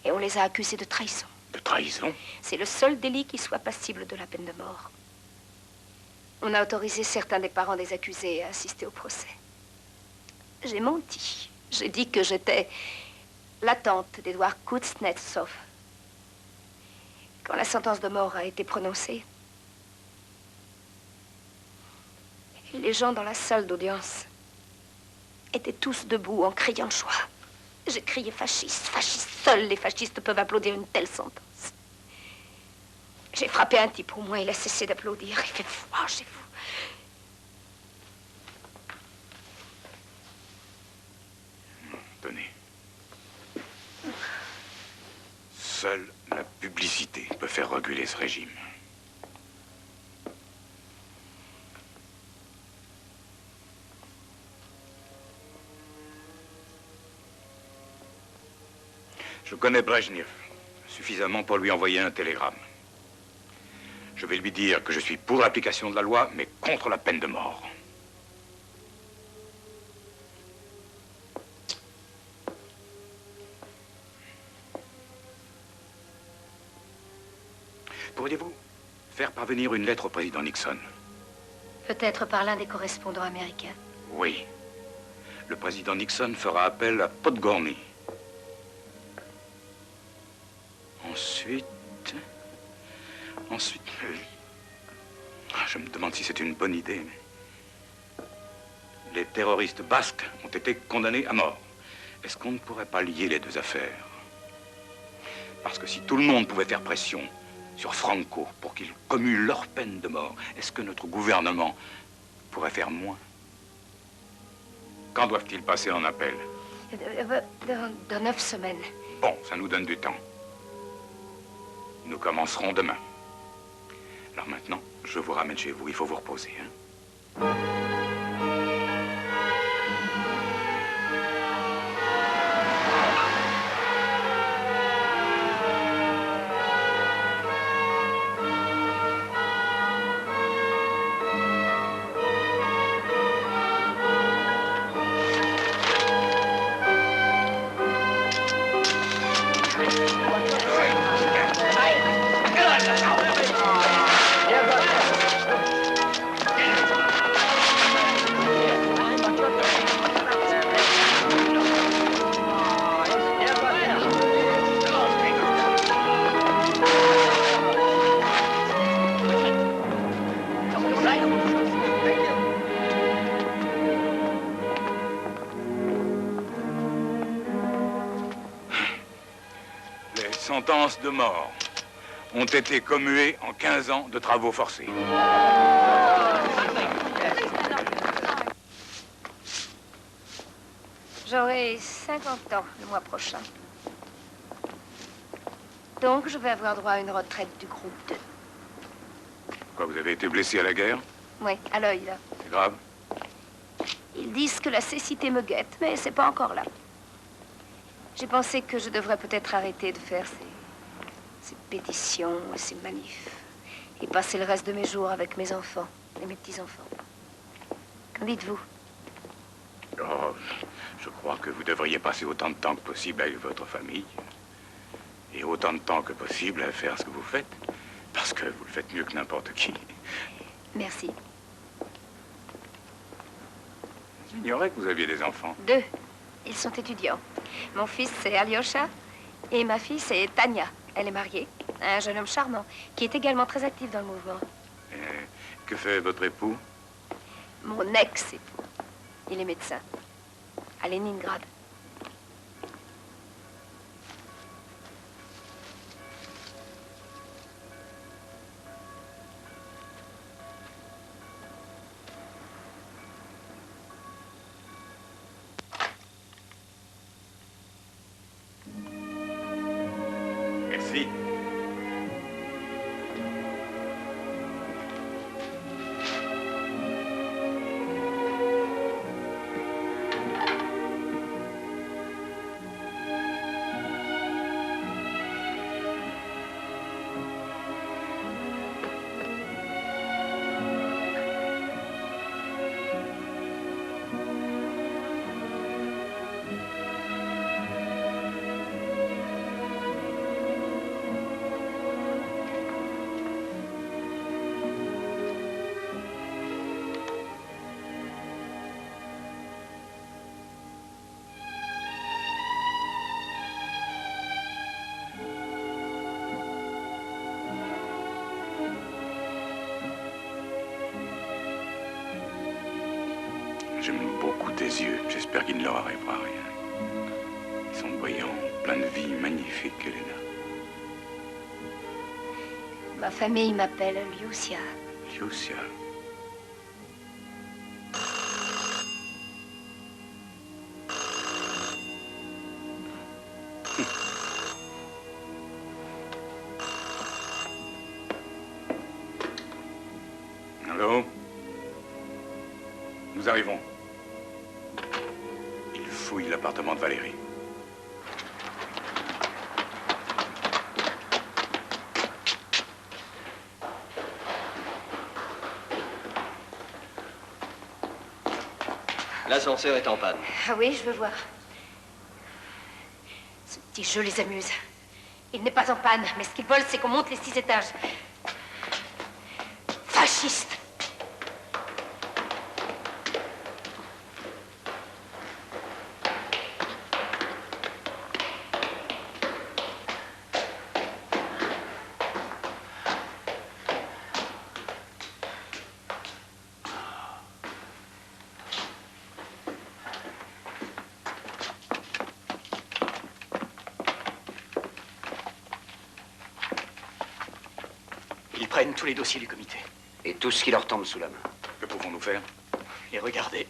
Et on les a accusés de trahison. De trahison? C'est le seul délit qui soit passible de la peine de mort. On a autorisé certains des parents des accusés à assister au procès. J'ai menti. J'ai dit que j'étais la tante d'Edouard Kuznetsov. Quand la sentence de mort a été prononcée, les gens dans la salle d'audience étaient tous debout en criant de joie. J'ai crié fasciste, fasciste. Seuls les fascistes peuvent applaudir une telle sentence. J'ai frappé un type au moins, il a cessé d'applaudir. Il fait froid chez vous. Tenez. Seule la publicité peut faire reculer ce régime. Je connais Brejnev suffisamment pour lui envoyer un télégramme. Je vais lui dire que je suis pour l'application de la loi, mais contre la peine de mort. Pourriez-vous faire parvenir une lettre au président Nixon? Peut-être par l'un des correspondants américains. Oui. Le président Nixon fera appel à Podgorny. Ensuite, je me demande si c'est une bonne idée, mais les terroristes basques ont été condamnés à mort. Est-ce qu'on ne pourrait pas lier les deux affaires? Parce que si tout le monde pouvait faire pression sur Franco pour qu'ils commuent leur peine de mort, est-ce que notre gouvernement pourrait faire moins? Quand doivent-ils passer en appel? Dans 9 semaines. Bon, ça nous donne du temps. Nous commencerons demain. Alors maintenant, je vous ramène chez vous. Il faut vous reposer, hein? Sentences de mort ont été commuées en 15 ans de travaux forcés. J'aurai 50 ans le mois prochain. Donc, je vais avoir droit à une retraite du groupe 2. Quoi, vous avez été blessé à la guerre? Oui, à l'œil, là. C'est grave? Ils disent que la cécité me guette, mais c'est pas encore là. J'ai pensé que je devrais peut-être arrêter de faire ces pétitions et ces manifs et passer le reste de mes jours avec mes enfants et mes petits-enfants. Qu'en dites-vous? Oh, je crois que vous devriez passer autant de temps que possible avec votre famille et autant de temps que possible à faire ce que vous faites, parce que vous le faites mieux que n'importe qui. Merci. J'ignorais que vous aviez des enfants. 2. Ils sont étudiants. Mon fils, c'est Alyosha, et ma fille, c'est Tania. Elle est mariée à un jeune homme charmant, qui est également très actif dans le mouvement. Que fait votre époux? Mon ex-époux. Il est médecin. À Leningrad. Merci. yeux. J'espère qu'il ne leur arrivera rien. Ils sont brillants, pleins de vie, magnifiques, Elena. Ma famille m'appelle Lucia. Lucia. Allô? Nous arrivons. Il fouille l'appartement de Valérie. L'ascenseur est en panne. Ah oui, je veux voir. Ce petit jeu les amuse. Il n'est pas en panne, mais ce qu'ils veulent, c'est qu'on monte les 6 étages. Fasciste! Ils prennent tous les dossiers du comité. Et tout ce qui leur tombe sous la main. Que pouvons-nous faire? Et regardez,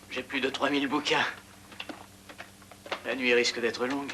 j'ai plus de 3000 bouquins. La nuit risque d'être longue.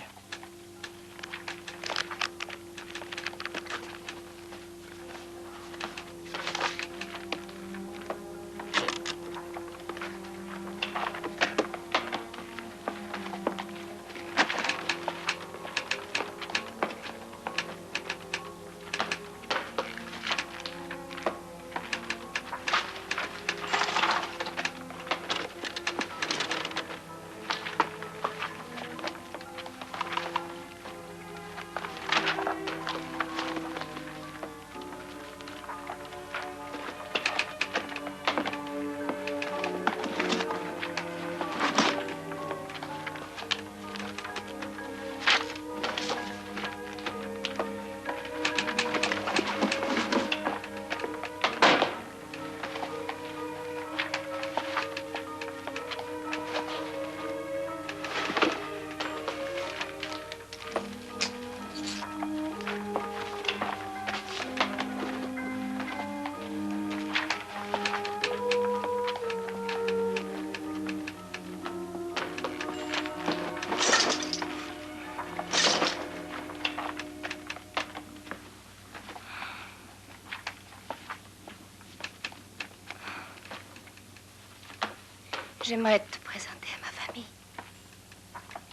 J'aimerais te présenter à ma famille.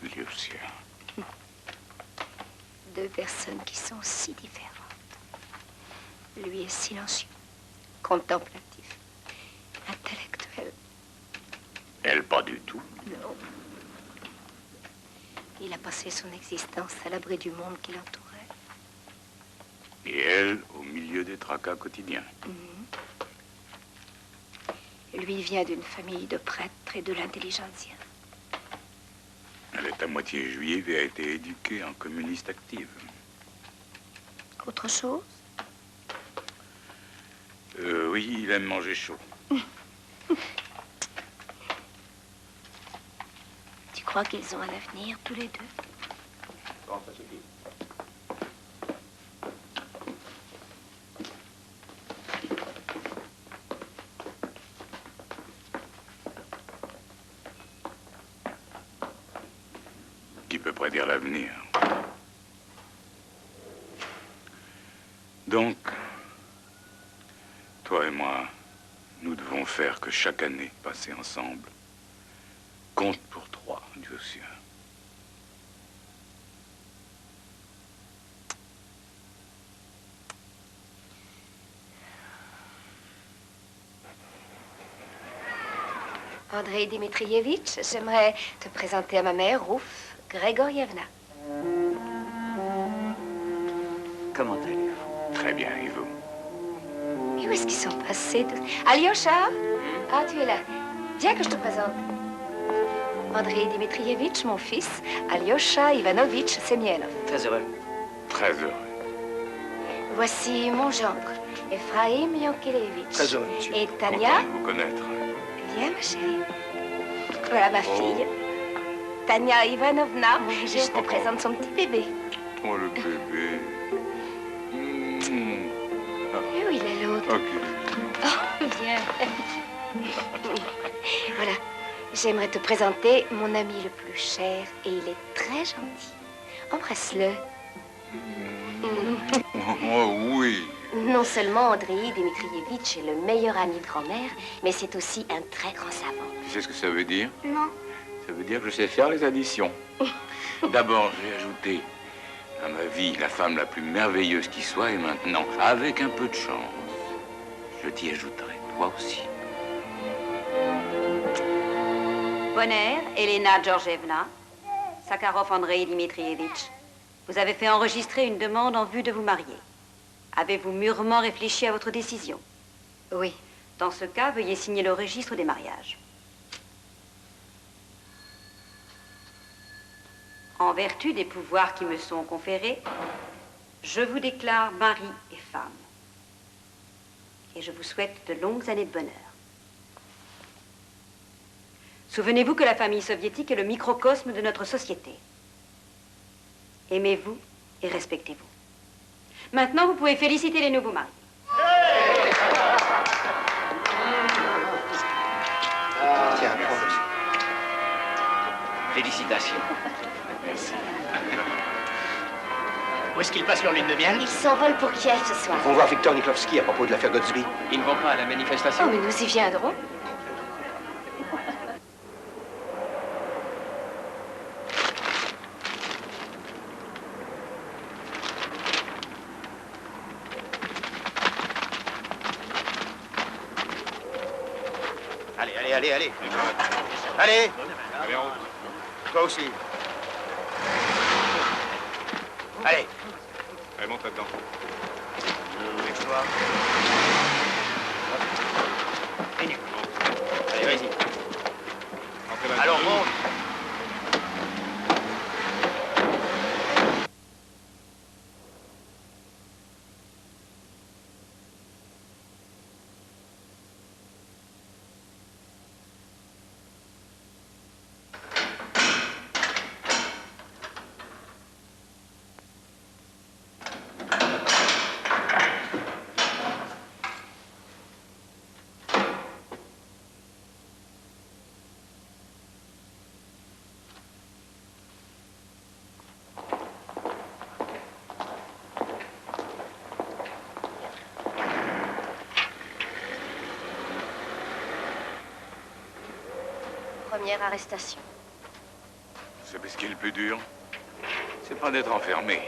Lucia. 2 personnes qui sont si différentes. Lui est silencieux, contemplatif, intellectuel. Elle, pas du tout. Non. Il a passé son existence à l'abri du monde qui l'entourait. Et elle, au milieu des tracas quotidiens. Lui vient d'une famille de prêtres et de l'intelligentsia. Elle est à moitié juive et a été éduquée en communiste active. Autre chose? Oui, il aime manger chaud. Tu crois qu'ils ont un avenir, tous les deux? Bon, ça suffit. Qui peut prédire l'avenir? Donc, toi et moi, nous devons faire que chaque année passée ensemble compte pour 3, Lucia. Andrei Dmitrievitch, j'aimerais te présenter à ma mère, Rouf Grégorievna. Comment allez-vous? Très bien, et vous? Et où est-ce qu'ils sont passés tous... Alyosha? Ah, tu es là. Viens que je te présente. Andrei Dmitrievitch, mon fils. Alyosha Ivanovitch Semyenov. Très heureux. Très heureux. Voici mon gendre, Ephraim Yankelevitch. Très heureux, monsieur. Et Tania? Content de vous connaître. Viens, ma chérie. Voilà ma fille. Tania Ivanovna. Je te présente son petit bébé. Oh, le bébé. Et où il est l'autre? Ok. Oh, viens. Voilà. J'aimerais te présenter mon ami le plus cher et il est très gentil. Embrasse-le. Oh, oui. Non seulement Andrei Dmitrievitch est le meilleur ami de grand-mère, mais c'est aussi un très grand savant. Tu sais ce que ça veut dire? Non. Ça veut dire que je sais faire les additions. D'abord, j'ai ajouté à ma vie la femme la plus merveilleuse qui soit, et maintenant, avec un peu de chance, je t'y ajouterai, toi aussi. Bonner, Elena Georgievna, Sakharov Andrei Dmitrievitch, vous avez fait enregistrer une demande en vue de vous marier. Avez-vous mûrement réfléchi à votre décision? Oui. Dans ce cas, veuillez signer le registre des mariages. En vertu des pouvoirs qui me sont conférés, je vous déclare mari et femme. Et je vous souhaite de longues années de bonheur. Souvenez-vous que la famille soviétique est le microcosme de notre société. Aimez-vous et respectez-vous. Maintenant, vous pouvez féliciter les nouveaux mariés. Tiens, prends-le. Félicitations. Merci. Où est-ce qu'ils passent leur lune de miel? Ils s'envolent pour Kiev ce soir. Ils vont voir Victor Niklovski à propos de l'affaire Godsby. Ils ne vont pas à la manifestation? Oh, mais nous y viendrons. Allez, allez, allez, allez. Allez. Allez, en route. Toi aussi. Allez. Allez, monte là-dedans. Lève-toi. Fini. Allez, vas-y. Entrez là-dedans. Alors, monte. Première arrestation. Vous savez ce qui est le plus dur? C'est pas d'être enfermé,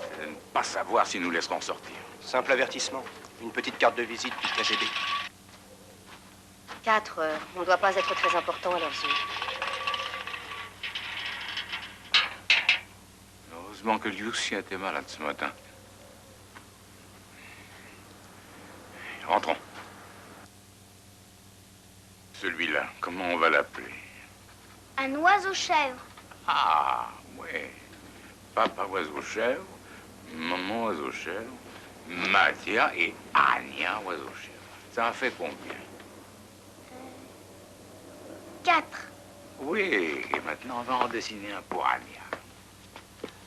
c'est de ne pas savoir si nous laisserons sortir. Simple avertissement. Une petite carte de visite du KGB. 4 heures. On ne doit pas être très important à leurs yeux. Heureusement que Lyusia était malade ce matin. Rentrons. Celui-là, comment on va l'appeler? Un oiseau-chèvre. Ah, ouais. Papa oiseau-chèvre, maman oiseau-chèvre, Mathia et Anya oiseau-chèvre. Ça en fait combien? 4. Oui, et maintenant on va en dessiner un pour Anya.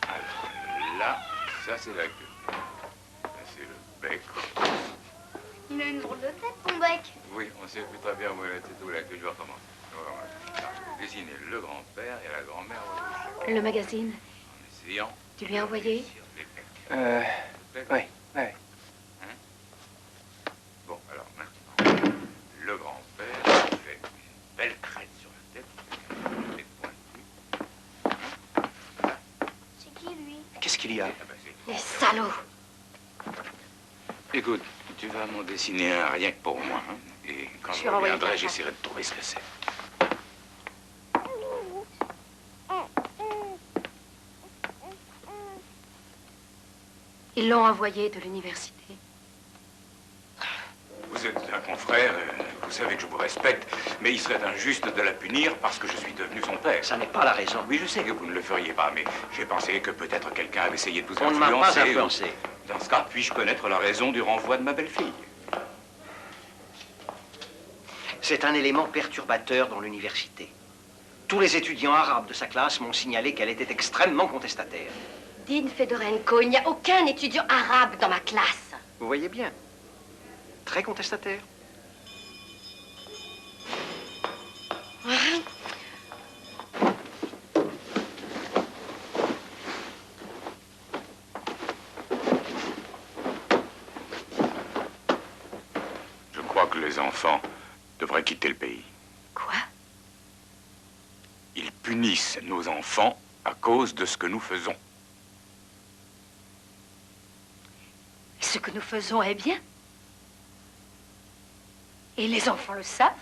Alors là, ça c'est la queue. Ça c'est le bec. Il a une drôle de tête, ton bec. Oui, on sait plus très bien où elle était, où la queue. Je vais recommencer. Dessiner le grand-père et la grand-mère oiseau-chèvre. Le magazine, En essayant. tu lui as envoyé? Oui. Bon, alors maintenant, le grand-père fait une belle crête sur la tête, les pointus. C'est qui, lui? Qu'est-ce qu'il y a? Les salauds! Écoute, tu vas m'en dessiner un rien que pour moi, hein, et quand je renvoyé reviendrai, quelqu'un. j'essaierai de trouver ce que c'est. Ils l'ont envoyé de l'université. Vous êtes un confrère, vous savez que je vous respecte, mais il serait injuste de la punir parce que je suis devenu son père. Ça n'est pas la raison. Oui, je sais que vous ne le feriez pas, mais j'ai pensé que peut-être quelqu'un avait essayé de vous On ne influencer. m'a pas influencé. Dans ce cas, puis-je connaître la raison du renvoi de ma belle-fille? C'est un élément perturbateur dans l'université. Tous les étudiants arabes de sa classe m'ont signalé qu'elle était extrêmement contestataire. Dean Fedorenko, il n'y a aucun étudiant arabe dans ma classe. Vous voyez bien. Très contestataire. Je crois que les enfants devraient quitter le pays. Quoi? Ils punissent nos enfants à cause de ce que nous faisons. Ce que nous faisons est bien. Et les enfants le savent.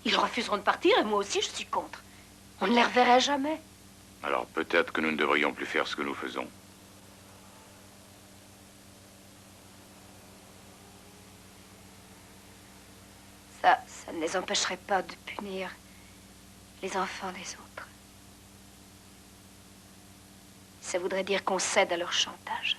Ils refuseront de partir et moi aussi je suis contre. On ne les reverra jamais. Alors peut-être que nous ne devrions plus faire ce que nous faisons. Ça ne les empêcherait pas de punir les enfants des autres. Ça voudrait dire qu'on cède à leur chantage.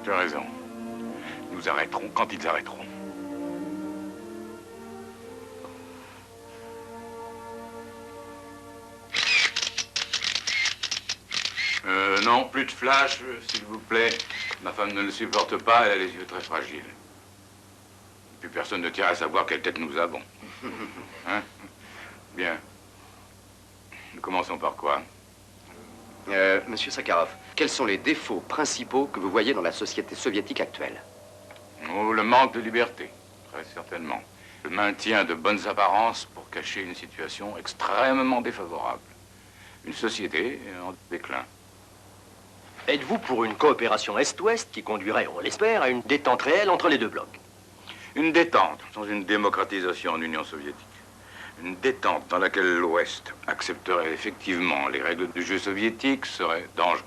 Tu as raison. Nous arrêterons quand ils arrêteront. Non, plus de flash, s'il vous plaît. Ma femme ne le supporte pas, elle a les yeux très fragiles. Et puis personne ne tient à savoir quelle tête nous avons. Hein? Bien. Nous commençons par quoi? Monsieur Sakharov, quels sont les défauts principaux que vous voyez dans la société soviétique actuelle? Oh, le manque de liberté, très certainement. Le maintien de bonnes apparences pour cacher une situation extrêmement défavorable. Une société en déclin. Êtes-vous pour une coopération Est-Ouest qui conduirait, on l'espère, à une détente réelle entre les deux blocs? Une détente, sans une démocratisation en Union soviétique. Une détente dans laquelle l'Ouest accepterait effectivement les règles du jeu soviétique serait dangereuse.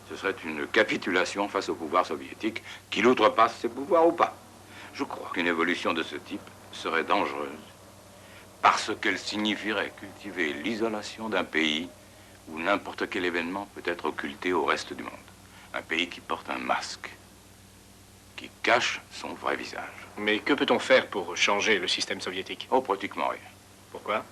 Ce serait une capitulation face au pouvoir soviétique qui outrepasse ses pouvoirs ou pas. Je crois qu'une évolution de ce type serait dangereuse parce qu'elle signifierait cultiver l'isolation d'un pays où n'importe quel événement peut être occulté au reste du monde. Un pays qui porte un masque, qui cache son vrai visage. Mais que peut-on faire pour changer le système soviétique? Oh, pratiquement rien. Pourquoi?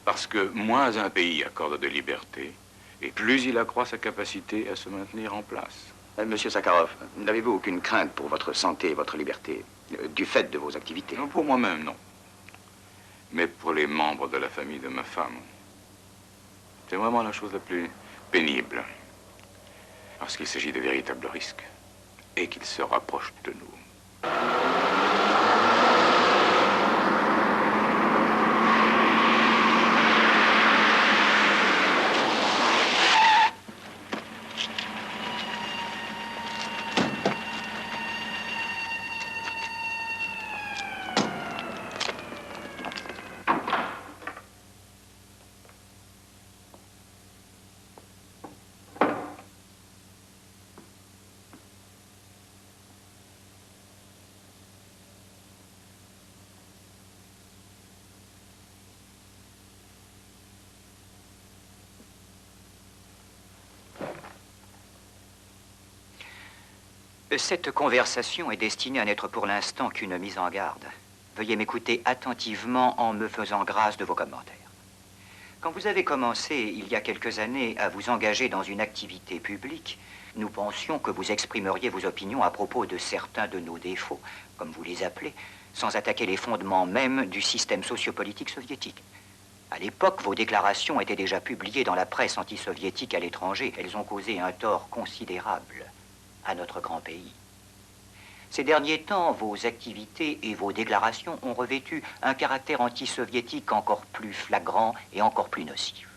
Parce que moins un pays accorde de liberté, et plus il accroît sa capacité à se maintenir en place. Monsieur Sakharov, n'avez-vous aucune crainte pour votre santé et votre liberté, du fait de vos activités? Non, pour moi-même, non. Mais pour les membres de la famille de ma femme, c'est vraiment la chose la plus pénible. Parce qu'il s'agit de véritables risques, et qu'ils se rapprochent de nous. Cette conversation est destinée à n'être pour l'instant qu'une mise en garde. Veuillez m'écouter attentivement en me faisant grâce de vos commentaires. Quand vous avez commencé, il y a quelques années, à vous engager dans une activité publique, nous pensions que vous exprimeriez vos opinions à propos de certains de nos défauts, comme vous les appelez, sans attaquer les fondements même du système sociopolitique soviétique. À l'époque, vos déclarations étaient déjà publiées dans la presse anti-soviétique à l'étranger. Elles ont causé un tort considérable à notre grand pays. Ces derniers temps, vos activités et vos déclarations ont revêtu un caractère anti-soviétique encore plus flagrant et encore plus nocif.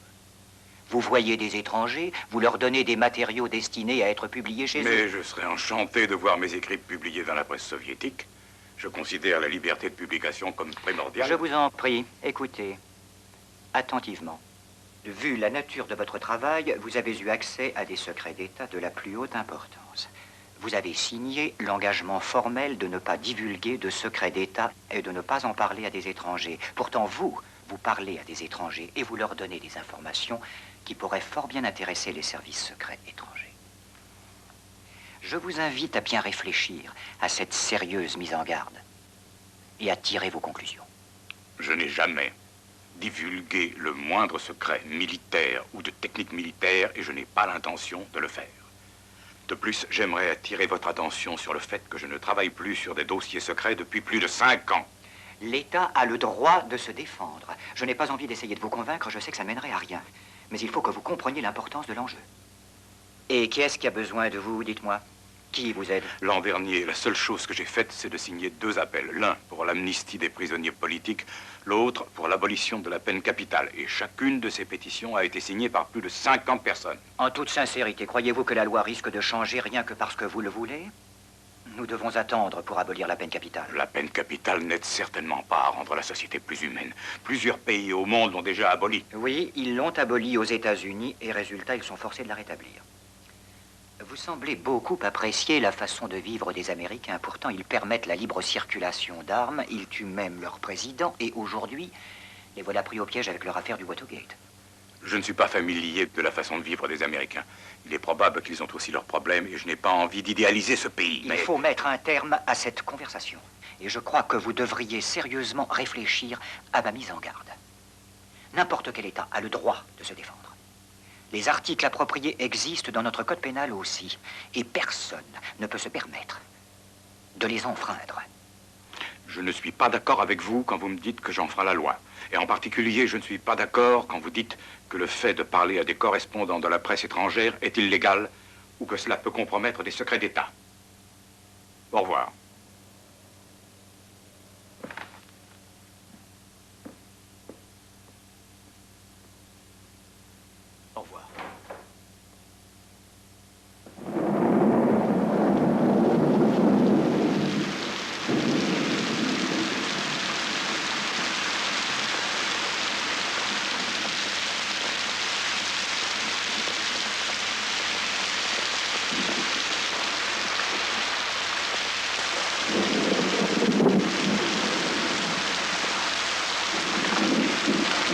Vous voyez des étrangers, vous leur donnez des matériaux destinés à être publiés chez eux. Mais je serais enchanté de voir mes écrits publiés dans la presse soviétique. Je considère la liberté de publication comme primordiale. Je vous en prie, écoutez attentivement. Vu la nature de votre travail, vous avez eu accès à des secrets d'État de la plus haute importance. Vous avez signé l'engagement formel de ne pas divulguer de secrets d'État et de ne pas en parler à des étrangers. Pourtant, vous parlez à des étrangers et vous leur donnez des informations qui pourraient fort bien intéresser les services secrets étrangers. Je vous invite à bien réfléchir à cette sérieuse mise en garde et à tirer vos conclusions. Je n'ai jamais divulgué le moindre secret militaire ou de technique militaire et je n'ai pas l'intention de le faire. De plus, j'aimerais attirer votre attention sur le fait que je ne travaille plus sur des dossiers secrets depuis plus de 5 ans. L'État a le droit de se défendre. Je n'ai pas envie d'essayer de vous convaincre, je sais que ça ne mènerait à rien. Mais il faut que vous compreniez l'importance de l'enjeu. Et qui est-ce qui a besoin de vous, dites-moi? Qui vous aide? L'an dernier, la seule chose que j'ai faite, c'est de signer 2 appels. L'un pour l'amnistie des prisonniers politiques, l'autre pour l'abolition de la peine capitale. Et chacune de ces pétitions a été signée par plus de 50 personnes. En toute sincérité, croyez-vous que la loi risque de changer rien que parce que vous le voulez? Nous devons attendre pour abolir la peine capitale. La peine capitale n'aide certainement pas à rendre la société plus humaine. Plusieurs pays au monde l'ont déjà abolie. Oui, ils l'ont abolie aux États-Unis et résultat, ils sont forcés de la rétablir. Vous semblez beaucoup apprécier la façon de vivre des Américains. Pourtant, ils permettent la libre circulation d'armes, ils tuent même leur président, et aujourd'hui, les voilà pris au piège avec leur affaire du Watergate. Je ne suis pas familier de la façon de vivre des Américains. Il est probable qu'ils ont aussi leurs problèmes et je n'ai pas envie d'idéaliser ce pays. Il faut mettre un terme à cette conversation. Et je crois que vous devriez sérieusement réfléchir à ma mise en garde. N'importe quel État a le droit de se défendre. Les articles appropriés existent dans notre code pénal aussi. Et personne ne peut se permettre de les enfreindre. Je ne suis pas d'accord avec vous quand vous me dites que j'enfreins la loi. Et en particulier, je ne suis pas d'accord quand vous dites que le fait de parler à des correspondants de la presse étrangère est illégal ou que cela peut compromettre des secrets d'État. Au revoir. Au revoir.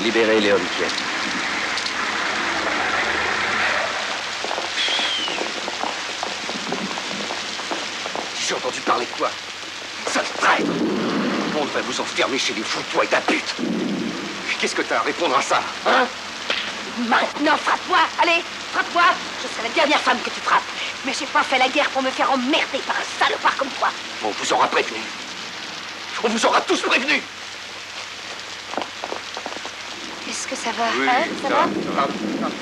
Libérez Léon Piet. J'ai entendu parler de toi. Sale traître! On devrait vous enfermer chez les fous, toi et ta pute. Qu'est-ce que t'as à répondre à ça, hein? Maintenant, frappe-moi! Allez, frappe-moi! Je serai la dernière femme que tu frappes. Mais j'ai pas fait la guerre pour me faire emmerder par un salopard comme toi. On vous aura prévenu. On vous aura tous prévenu. Est-ce que ça va? Oui, hein? Ça va?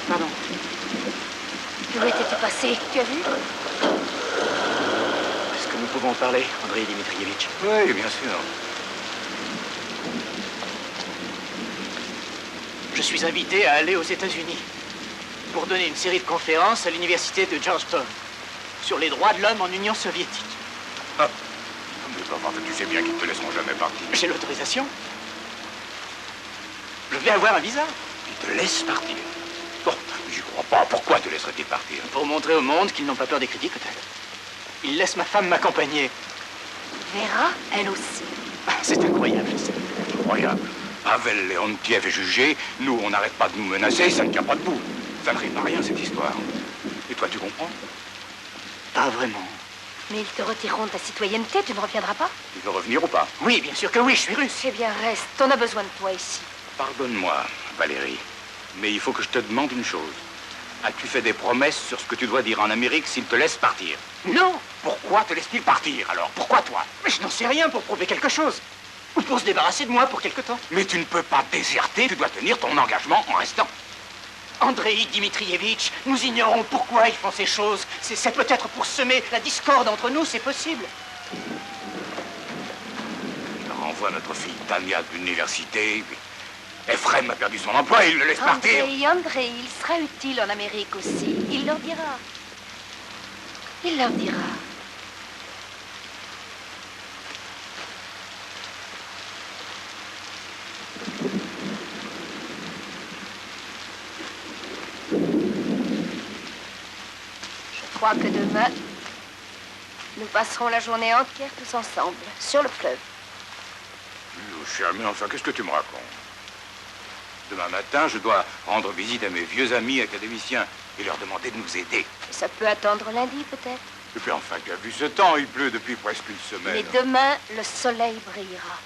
Pardon. Où étais-tu passé? Tu as vu? Est-ce que nous pouvons en parler, Andrei Dmitrievitch? Oui, bien sûr. Je suis invité à aller aux États-Unis pour donner une série de conférences à l'université de Georgetown sur les droits de l'homme en Union soviétique. Ah. Mais papa, tu sais bien qu'ils ne te laisseront jamais partir. J'ai l'autorisation. Je vais avoir un visa. Ils te laissent partir? Bon, j'y crois pas. Pourquoi te laisserait-il partir? Pour montrer au monde qu'ils n'ont pas peur des critiques, peut-être. Ils laissent ma femme m'accompagner. Vera, elle aussi. C'est incroyable, je sais. Incroyable. Pavel Leontiev est jugé, nous, on n'arrête pas de nous menacer, ça ne tient pas debout. Ça ne rime à rien, cette histoire. Et toi, tu comprends? Pas vraiment. Mais ils te retireront ta citoyenneté, tu ne reviendras pas? Tu veux revenir ou pas? Oui, bien sûr que oui, je suis russe. Eh bien, reste. On a besoin de toi ici. Pardonne-moi, Valérie, mais il faut que je te demande une chose. As-tu fait des promesses sur ce que tu dois dire en Amérique s'il te laisse partir? Non. Pourquoi te laisse-t-il partir alors? Pourquoi toi? Mais je n'en sais rien pour prouver quelque chose. Ou pour se débarrasser de moi pour quelque temps. Mais tu ne peux pas déserter, tu dois tenir ton engagement en restant. Andreï Dmitrievitch, nous ignorons pourquoi ils font ces choses. C'est peut-être pour semer la discorde entre nous, c'est possible. Il renvoie notre fille Tania de l'université. Ephraim a perdu son emploi, il le laisse partir. André, il sera utile en Amérique aussi. Il leur dira. Il leur dira. Je crois que demain, nous passerons la journée entière tous ensemble, sur le fleuve. Cher, mais enfin, qu'est-ce que tu me racontes? Demain matin, je dois rendre visite à mes vieux amis académiciens et leur demander de nous aider. Ça peut attendre lundi, peut-être. Et puis enfin, tu as vu ce temps, il pleut depuis presque une semaine. Mais demain, le soleil brillera.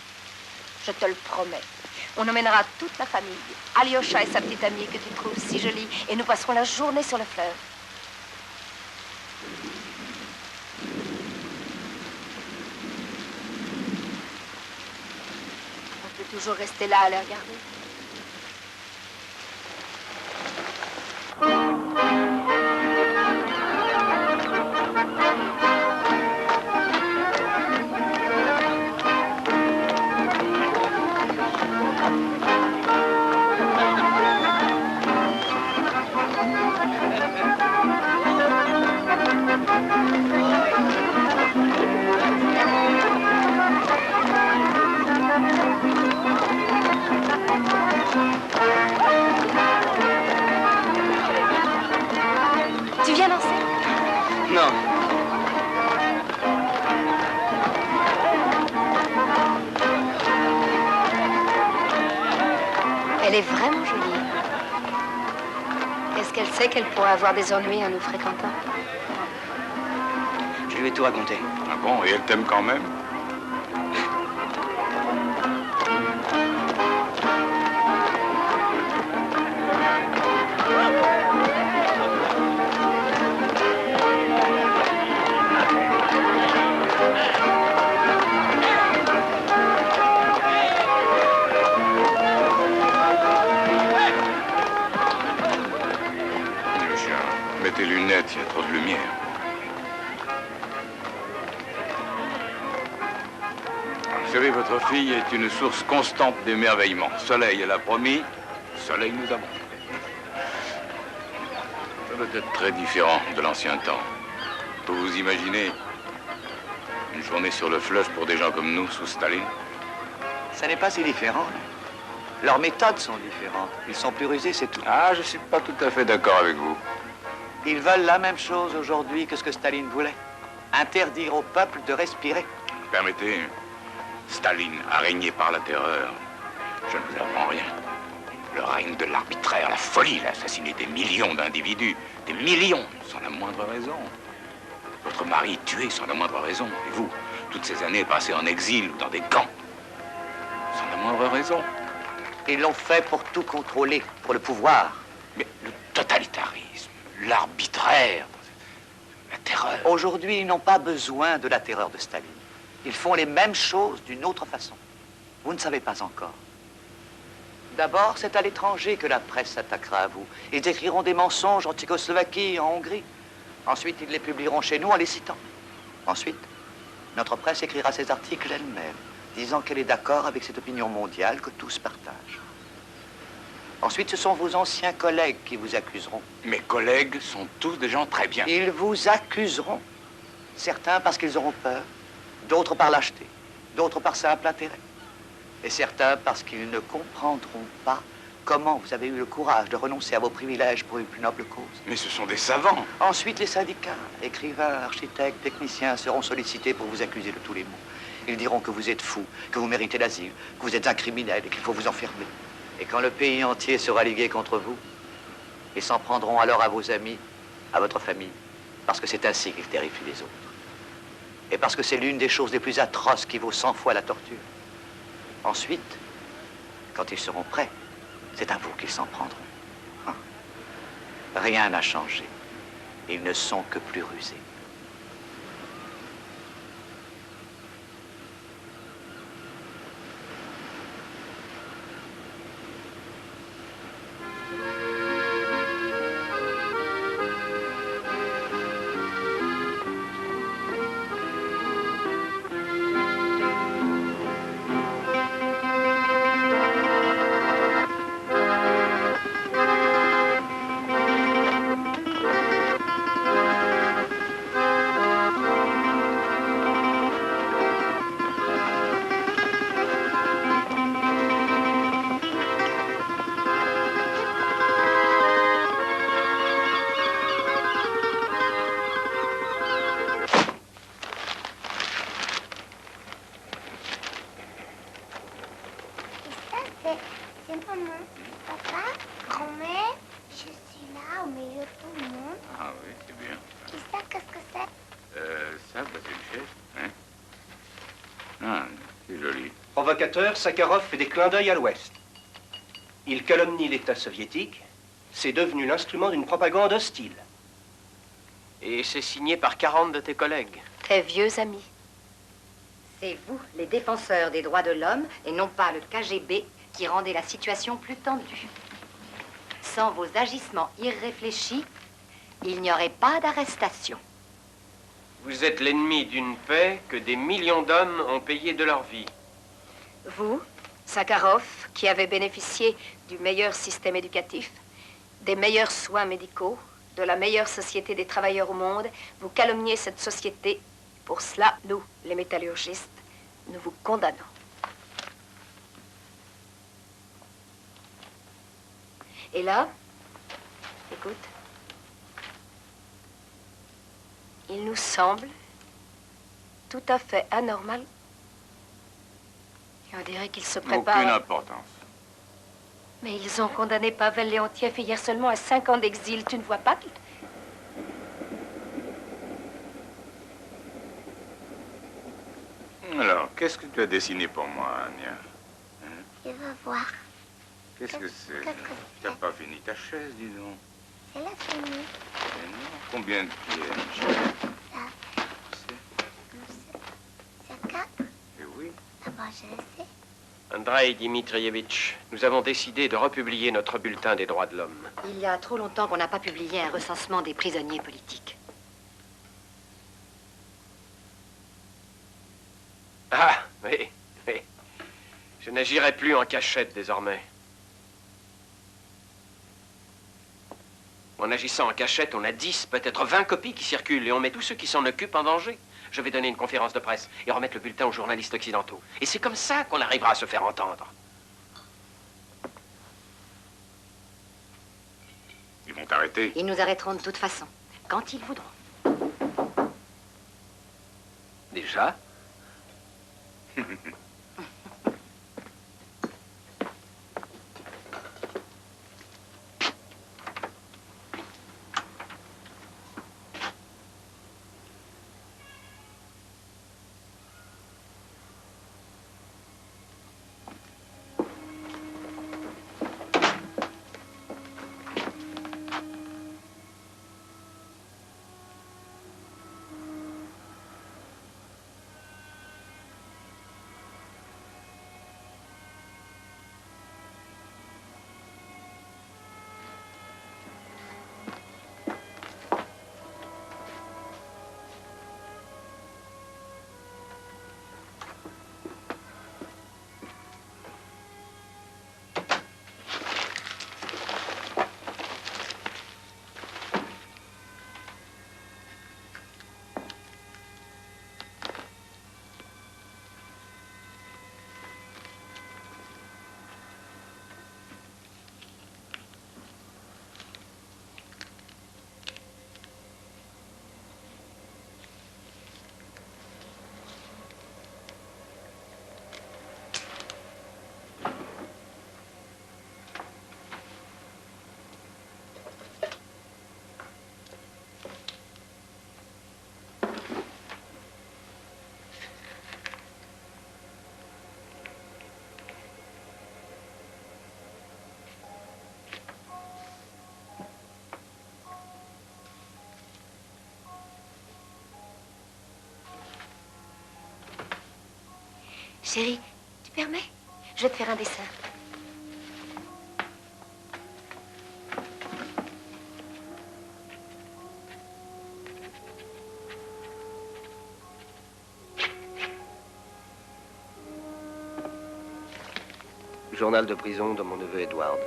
Je te le promets. On emmènera toute la famille. Alyosha et sa petite amie que tu trouves si jolie. Et nous passerons la journée sur le fleuve. On peut toujours rester là à les regarder. Tu viens danser? Non. Elle est vraiment jolie. Est-ce qu'elle sait qu'elle pourrait avoir des ennuis en nous fréquentant? Je lui ai tout raconté. Ah bon, et elle t'aime quand même? Mets tes lunettes, il y a trop de lumière. Vous savez, votre fille est une source constante d'émerveillement. Soleil, elle a promis, Soleil nous a montré. Ça doit être très différent de l'ancien temps. Vous vous imaginez une journée sur le fleuve pour des gens comme nous, sous Staline? Ça n'est pas si différent. Leurs méthodes sont différentes. Ils sont plus rusés, c'est tout. Ah, je suis pas tout à fait d'accord avec vous. Ils veulent la même chose aujourd'hui que ce que Staline voulait. Interdire au peuple de respirer. Permettez, Staline a régné par la terreur. Je ne vous apprends rien. Le règne de l'arbitraire, la folie, il a assassiné des millions d'individus. Des millions, sans la moindre raison. Votre mari tué sans la moindre raison. Et vous, toutes ces années passées en exil ou dans des camps. Sans la moindre raison. Ils l'ont fait pour tout contrôler, pour le pouvoir. Mais le totalitarisme, l'arbitraire, la terreur. Aujourd'hui, ils n'ont pas besoin de la terreur de Staline. Ils font les mêmes choses d'une autre façon. Vous ne savez pas encore. D'abord, c'est à l'étranger que la presse s'attaquera à vous. Ils écriront des mensonges en Tchécoslovaquie, en Hongrie. Ensuite, ils les publieront chez nous en les citant. Ensuite, notre presse écrira ses articles elle-même, disant qu'elle est d'accord avec cette opinion mondiale que tous partagent. Ensuite, ce sont vos anciens collègues qui vous accuseront. Mes collègues sont tous des gens très bien. Ils vous accuseront. Certains parce qu'ils auront peur, d'autres par lâcheté, d'autres par simple intérêt. Et certains parce qu'ils ne comprendront pas comment vous avez eu le courage de renoncer à vos privilèges pour une plus noble cause. Mais ce sont des savants. Ensuite, les syndicats, écrivains, architectes, techniciens seront sollicités pour vous accuser de tous les maux. Ils diront que vous êtes fou, que vous méritez l'asile, que vous êtes un criminel et qu'il faut vous enfermer. Et quand le pays entier sera ligué contre vous, ils s'en prendront alors à vos amis, à votre famille, parce que c'est ainsi qu'ils terrifient les autres. Et parce que c'est l'une des choses les plus atroces qui vaut 100 fois la torture. Ensuite, quand ils seront prêts, c'est à vous qu'ils s'en prendront. Rien n'a changé. Ils ne sont que plus rusés. C'est maman, papa, grand-mère. Je suis là au milieu de tout le monde. Ah oui, c'est bien. Et ça, qu'est-ce que c'est? Ça, bah, c'est une chaise, hein? Ah, c'est joli. Provocateur, Sakharov fait des clins d'œil à l'Ouest. Il calomnie l'État soviétique. C'est devenu l'instrument d'une propagande hostile. Et c'est signé par 40 de tes collègues. Tes vieux amis. C'est vous, les défenseurs des droits de l'homme, et non pas le KGB, qui rendez la situation plus tendue. Sans vos agissements irréfléchis, il n'y aurait pas d'arrestation. Vous êtes l'ennemi d'une paix que des millions d'hommes ont payé de leur vie. Vous, Sakharov, qui avez bénéficié du meilleur système éducatif, des meilleurs soins médicaux, de la meilleure société des travailleurs au monde, vous calomniez cette société. Pour cela, nous, les métallurgistes, nous vous condamnons. Et là, écoute, il nous semble tout à fait anormal. Et on dirait qu'ils se préparent. Aucune importance. Mais ils ont condamné Pavel Leontiev hier seulement à 5 ans d'exil. Tu ne vois pas? Alors, qu'est-ce que tu as dessiné pour moi, Anya? Je veux voir. Qu'est-ce que c'est? Tu n'as pas fini ta chaise, dis donc. C'est la famille. Mais non. Combien de pieds, une chaise? C'est 4. Eh oui. D'abord, je le sais. Andreï Dmitrievitch, nous avons décidé de republier notre bulletin des droits de l'homme. Il y a trop longtemps qu'on n'a pas publié un recensement des prisonniers politiques. Ah, oui, oui. Je n'agirai plus en cachette désormais. En agissant en cachette, on a 10, peut-être 20 copies qui circulent et on met tous ceux qui s'en occupent en danger. Je vais donner une conférence de presse et remettre le bulletin aux journalistes occidentaux. Et c'est comme ça qu'on arrivera à se faire entendre. Ils vont t'arrêter. Ils nous arrêteront de toute façon, quand ils voudront. Déjà? Chérie, tu permets? Je vais te faire un dessin. Journal de prison de mon neveu Edward.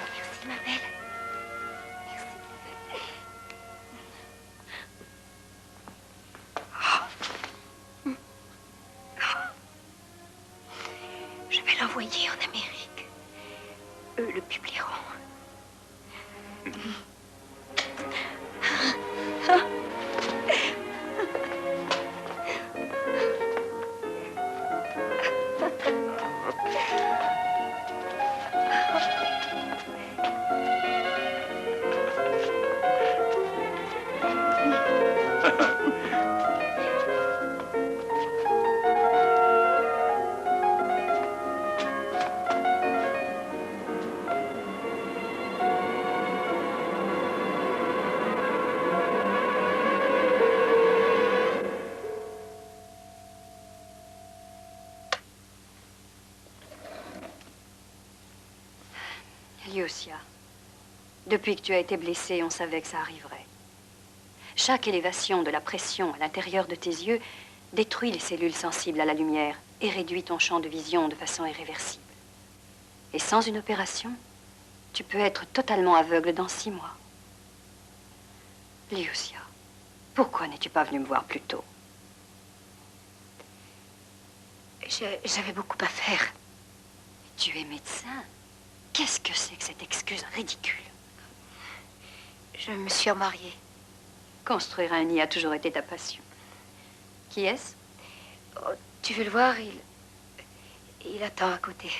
Merci, ma belle. Je vais l'envoyer en Amérique. Eux le publieront. Lucia, depuis que tu as été blessée, on savait que ça arriverait. Chaque élévation de la pression à l'intérieur de tes yeux détruit les cellules sensibles à la lumière et réduit ton champ de vision de façon irréversible. Et sans une opération, tu peux être totalement aveugle dans 6 mois. Lucia, pourquoi n'es-tu pas venue me voir plus tôt? J'avais beaucoup à faire. Tu es médecin. Qu'est-ce que c'est que cette excuse ridicule? Je me suis remariée. Construire un nid a toujours été ta passion. Qui est-ce? Oh, tu veux le voir? Il attend à côté.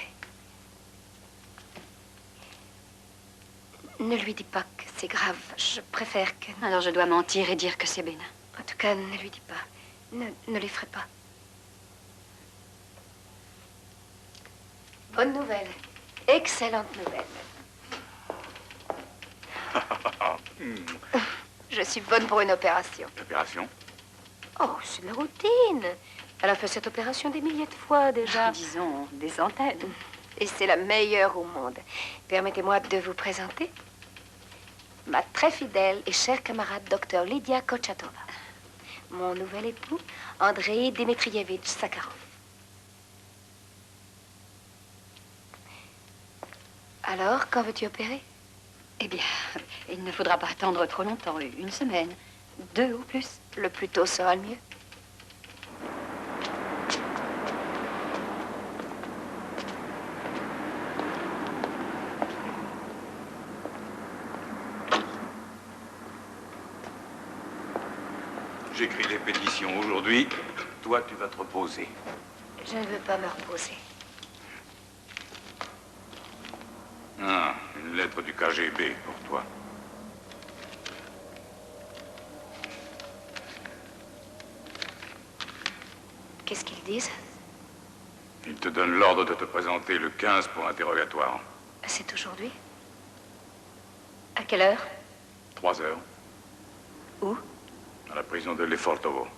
Ne lui dis pas que c'est grave. Je préfère que... Alors je dois mentir et dire que c'est bénin. En tout cas, ne lui dis pas. Ne l'effraie pas. Bonne nouvelle. Excellente nouvelle. Je suis bonne pour une opération. Opération? Oh, c'est la routine. Elle a fait cette opération des milliers de fois déjà. Disons, des centaines. Et c'est la meilleure au monde. Permettez-moi de vous présenter ma très fidèle et chère camarade, docteur Lydia Kochatova. Mon nouvel époux, Andrei Dmitrievitch Sakharov. Alors, quand veux-tu opérer? Eh bien, il ne faudra pas attendre trop longtemps, 1 semaine, 2 ou plus. Le plus tôt sera le mieux. J'écris les pétitions aujourd'hui. Toi, tu vas te reposer. Je ne veux pas me reposer. Ah, une lettre du KGB pour toi. Qu'est-ce qu'ils disent? Ils te donnent l'ordre de te présenter le 15 pour interrogatoire. C'est aujourd'hui? À quelle heure? 3 heures. Où? À la prison de Lefortovo.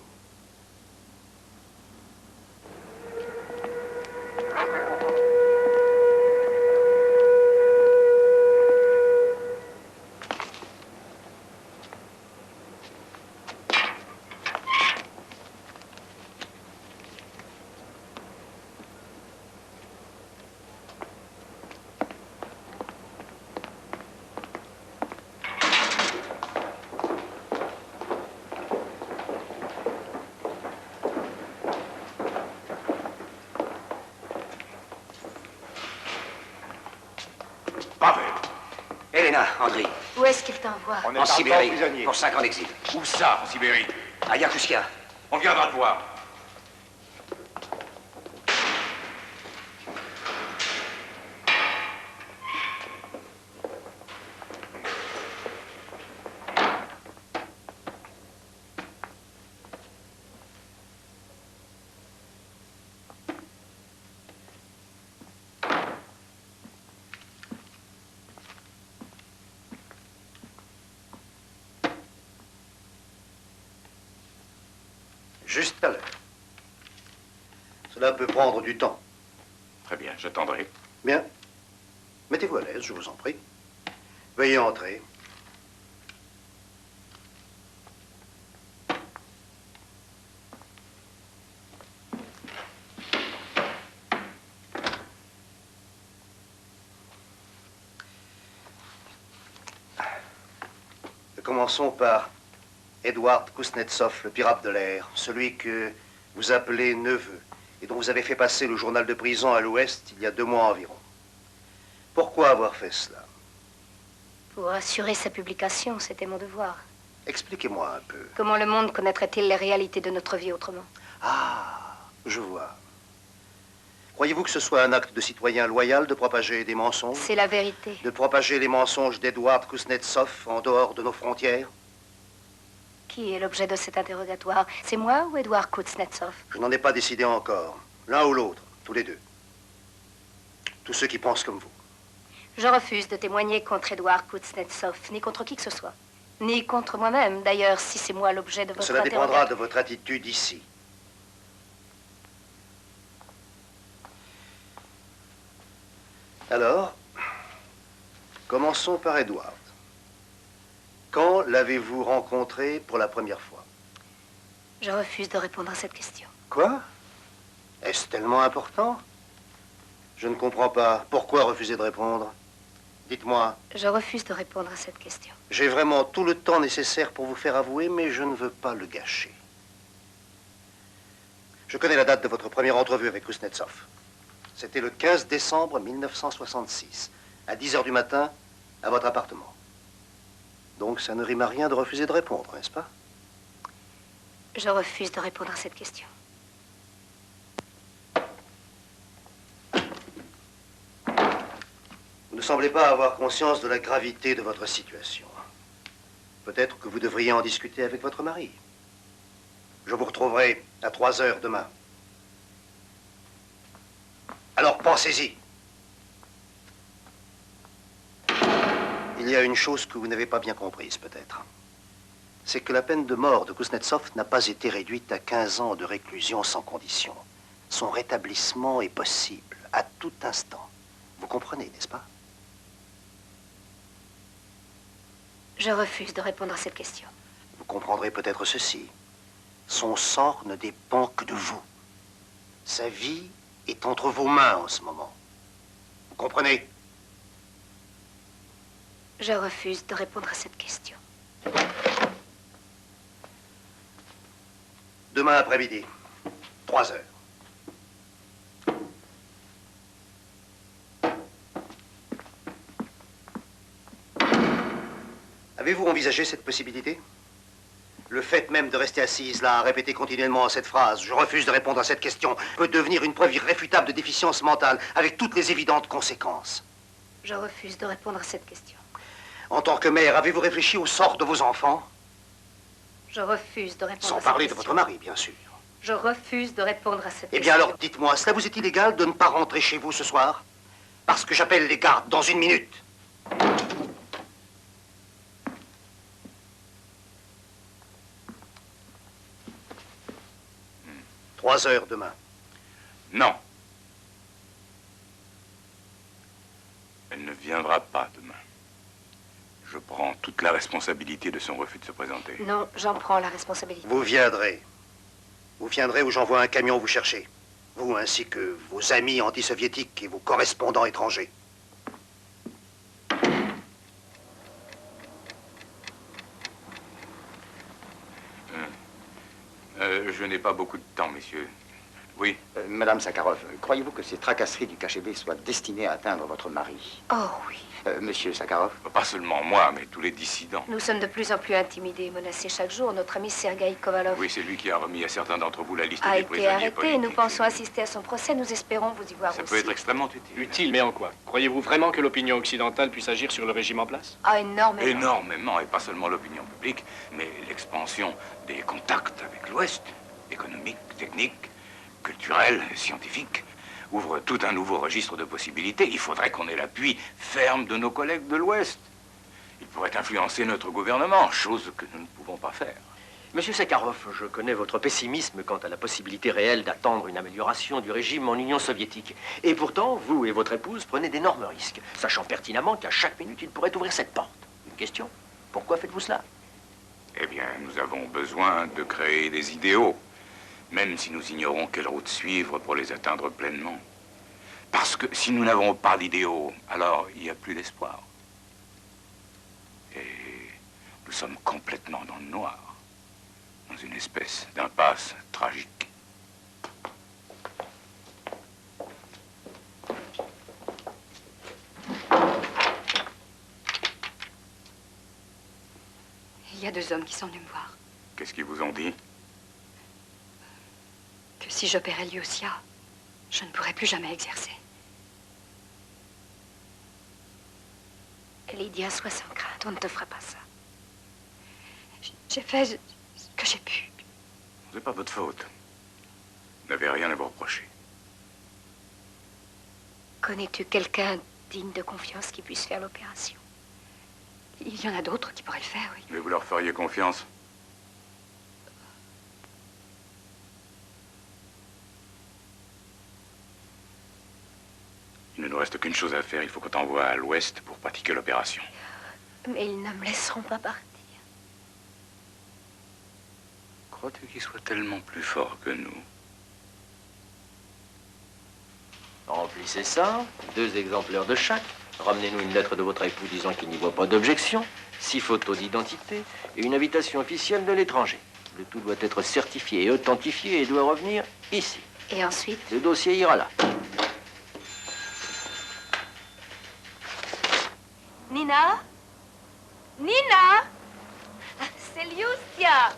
Elena, Andrei. Où est-ce qu'il t'envoie? En Sibérie, pour 5 ans d'exil. Où ça, en Sibérie? À Yakutia. On viendra te voir. Juste à l'heure. Cela peut prendre du temps. Très bien, j'attendrai. Bien. Mettez-vous à l'aise, je vous en prie. Veuillez entrer. Commençons par Edward Kuznetsov, le pirate de l'air, celui que vous appelez neveu, et dont vous avez fait passer le journal de prison à l'Ouest il y a 2 mois environ. Pourquoi avoir fait cela? Pour assurer sa publication, c'était mon devoir. Expliquez-moi un peu. Comment le monde connaîtrait-il les réalités de notre vie autrement? Ah, je vois. Croyez-vous que ce soit un acte de citoyen loyal de propager des mensonges? C'est la vérité. De propager les mensonges d'Edward Kuznetsov en dehors de nos frontières? Qui est l'objet de cet interrogatoire? C'est moi ou Edward Kuznetsov? Je n'en ai pas décidé encore. L'un ou l'autre, tous les deux. Tous ceux qui pensent comme vous. Je refuse de témoigner contre Edward Kuznetsov, ni contre qui que ce soit. Ni contre moi-même, d'ailleurs, si c'est moi l'objet de votre Cela dépendra interrogatoire. de votre attitude ici. Alors, commençons par Edward. Quand l'avez-vous rencontré pour la première fois? Je refuse de répondre à cette question. Quoi? Est-ce tellement important? Je ne comprends pas. Pourquoi refuser de répondre? Dites-moi. Je refuse de répondre à cette question. J'ai vraiment tout le temps nécessaire pour vous faire avouer, mais je ne veux pas le gâcher. Je connais la date de votre première entrevue avec Kuznetsov. C'était le 15 décembre 1966, à 10 h du matin, à votre appartement. Donc ça ne rime à rien de refuser de répondre, n'est-ce pas? Je refuse de répondre à cette question. Vous ne semblez pas avoir conscience de la gravité de votre situation. Peut-être que vous devriez en discuter avec votre mari. Je vous retrouverai à 3 h demain. Alors pensez-y. Il y a une chose que vous n'avez pas bien comprise, peut-être. C'est que la peine de mort de Kuznetsov n'a pas été réduite à 15 ans de réclusion sans condition. Son rétablissement est possible à tout instant. Vous comprenez, n'est-ce pas? Je refuse de répondre à cette question. Vous comprendrez peut-être ceci. Son sort ne dépend que de vous. Sa vie est entre vos mains en ce moment. Vous comprenez? Je refuse de répondre à cette question. Demain après-midi, 3 h. Avez-vous envisagé cette possibilité? Le fait même de rester assise là, à répéter continuellement cette phrase, je refuse de répondre à cette question, peut devenir une preuve irréfutable de déficience mentale, avec toutes les évidentes conséquences. Je refuse de répondre à cette question. En tant que mère, avez-vous réfléchi au sort de vos enfants? Je refuse de répondre à Sans cette parler de question. votre mari, bien sûr. Je refuse de répondre à cette question. Eh bien alors, dites-moi, cela vous est-il égal de ne pas rentrer chez vous ce soir? Parce que j'appelle les gardes dans 1 minute. 3 h demain. Non. Elle ne viendra pas demain. Je prends toute la responsabilité de son refus de se présenter. Non, j'en prends la responsabilité. Vous viendrez. Vous viendrez où j'envoie un camion vous chercher. Vous ainsi que vos amis anti-soviétiques et vos correspondants étrangers. Je n'ai pas beaucoup de temps, messieurs. Oui. Madame Sakharov, croyez-vous que ces tracasseries du KGB soient destinées à atteindre votre mari? Oh oui. Monsieur Sakharov? Pas seulement moi, mais tous les dissidents. Nous sommes de plus en plus intimidés et menacés chaque jour. Notre ami Sergueï Kovalov Oui, c'est lui qui a remis à certains d'entre vous la liste a des été prisonniers arrêté. politiques. Nous pensons assister à son procès. Nous espérons vous y voir Ça aussi. peut être extrêmement utile. Utile, mais en quoi? Croyez-vous vraiment que l'opinion occidentale puisse agir sur le régime en place? Ah, énormément. Énormément, et pas seulement l'opinion publique, mais l'expansion des contacts avec l'Ouest, économique, technique, culturel, scientifique, ouvre tout un nouveau registre de possibilités. Il faudrait qu'on ait l'appui ferme de nos collègues de l'Ouest. Ils pourraient influencer notre gouvernement, chose que nous ne pouvons pas faire. Monsieur Sakharov, je connais votre pessimisme quant à la possibilité réelle d'attendre une amélioration du régime en Union soviétique. Et pourtant, vous et votre épouse prenez d'énormes risques, sachant pertinemment qu'à chaque minute, il pourrait ouvrir cette porte. Une question, pourquoi faites-vous cela? Eh bien, nous avons besoin de créer des idéaux, même si nous ignorons quelle route suivre pour les atteindre pleinement. Parce que si nous n'avons pas d'idéaux, alors il n'y a plus d'espoir. Et nous sommes complètement dans le noir, dans une espèce d'impasse tragique. Il y a 2 hommes qui sont venus me voir. Qu'est-ce qu'ils vous ont dit? Que si j'opérais Lyusia, je ne pourrais plus jamais exercer. Lydia, sois sans crainte, on ne te fera pas ça. J'ai fait ce que j'ai pu. Ce n'est pas votre faute. Vous n'avez rien à vous reprocher. Connais-tu quelqu'un digne de confiance qui puisse faire l'opération? Il y en a d'autres qui pourraient le faire, oui. Mais vous leur feriez confiance? Il ne nous reste qu'une chose à faire. Il faut qu'on t'envoie à l'ouest pour pratiquer l'opération. Mais ils ne me laisseront pas partir. Crois-tu qu'ils soient tellement plus forts que nous? Remplissez ça, 2 exemplaires de chaque. Ramenez-nous une lettre de votre époux disant qu'il n'y voit pas d'objection, 6 photos d'identité et une invitation officielle de l'étranger. Le tout doit être certifié et authentifié et doit revenir ici. Et ensuite? Le dossier ira là. Nina? Nina? C'est Lyusia.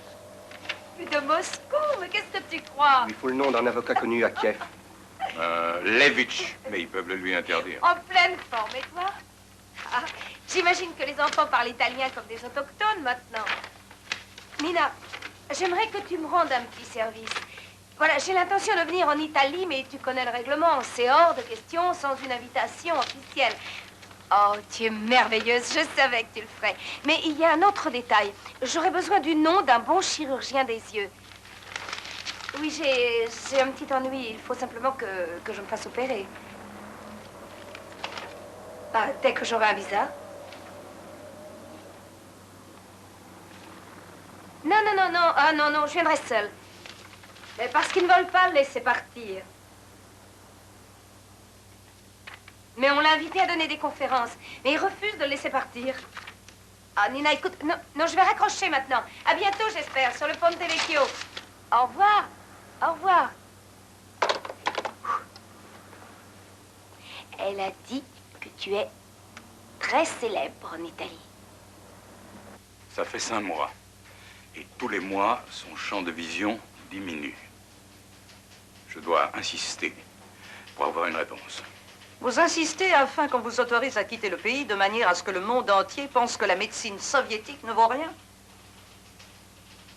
De Moscou, mais qu'est-ce que tu crois? Il faut le nom d'un avocat connu à Kiev. Levitch, mais ils peuvent le lui interdire. En pleine forme, et toi? Ah, j'imagine que les enfants parlent italien comme des autochtones maintenant. Nina, j'aimerais que tu me rendes un petit service. Voilà, j'ai l'intention de venir en Italie, mais tu connais le règlement. C'est hors de question sans une invitation officielle. Oh, tu es merveilleuse, je savais que tu le ferais. Mais il y a un autre détail. J'aurais besoin du nom d'un bon chirurgien des yeux. Oui, j'ai un petit ennui. Il faut simplement que je me fasse opérer. Ah, dès que j'aurai un visa. Non, non, non, non. Ah, non, non, je viendrai seule. Mais parce qu'ils ne veulent pas le laisser partir. Mais on l'a invité à donner des conférences. Mais il refuse de le laisser partir. Ah, Nina, écoute, non, non, je vais raccrocher maintenant. À bientôt, j'espère, sur le Ponte Vecchio. Au revoir. Au revoir. Elle a dit que tu es très célèbre en Italie. Ça fait 5 mois. Et tous les mois, son champ de vision diminue. Je dois insister pour avoir une réponse. Vous insistez afin qu'on vous autorise à quitter le pays de manière à ce que le monde entier pense que la médecine soviétique ne vaut rien?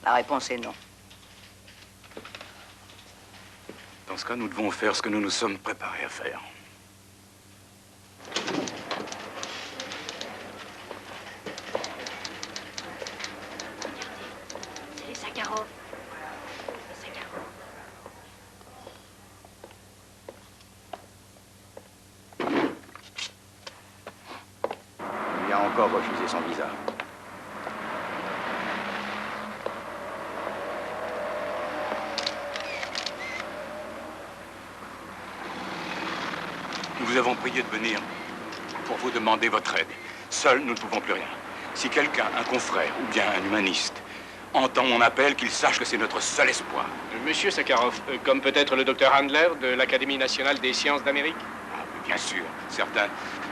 La réponse est non. Dans ce cas, nous devons faire ce que nous nous sommes préparés à faire. C'est les Sakharov. Les Sakharov. Il a encore refusé son visa. Nous vous avons prié de venir pour vous demander votre aide. Seuls, nous ne pouvons plus rien. Si quelqu'un, un confrère ou bien un humaniste, entend mon appel, qu'il sache que c'est notre seul espoir. Monsieur Sakharov, comme peut-être le docteur Handler de l'Académie nationale des sciences d'Amérique? Ah, oui, bien sûr. Certains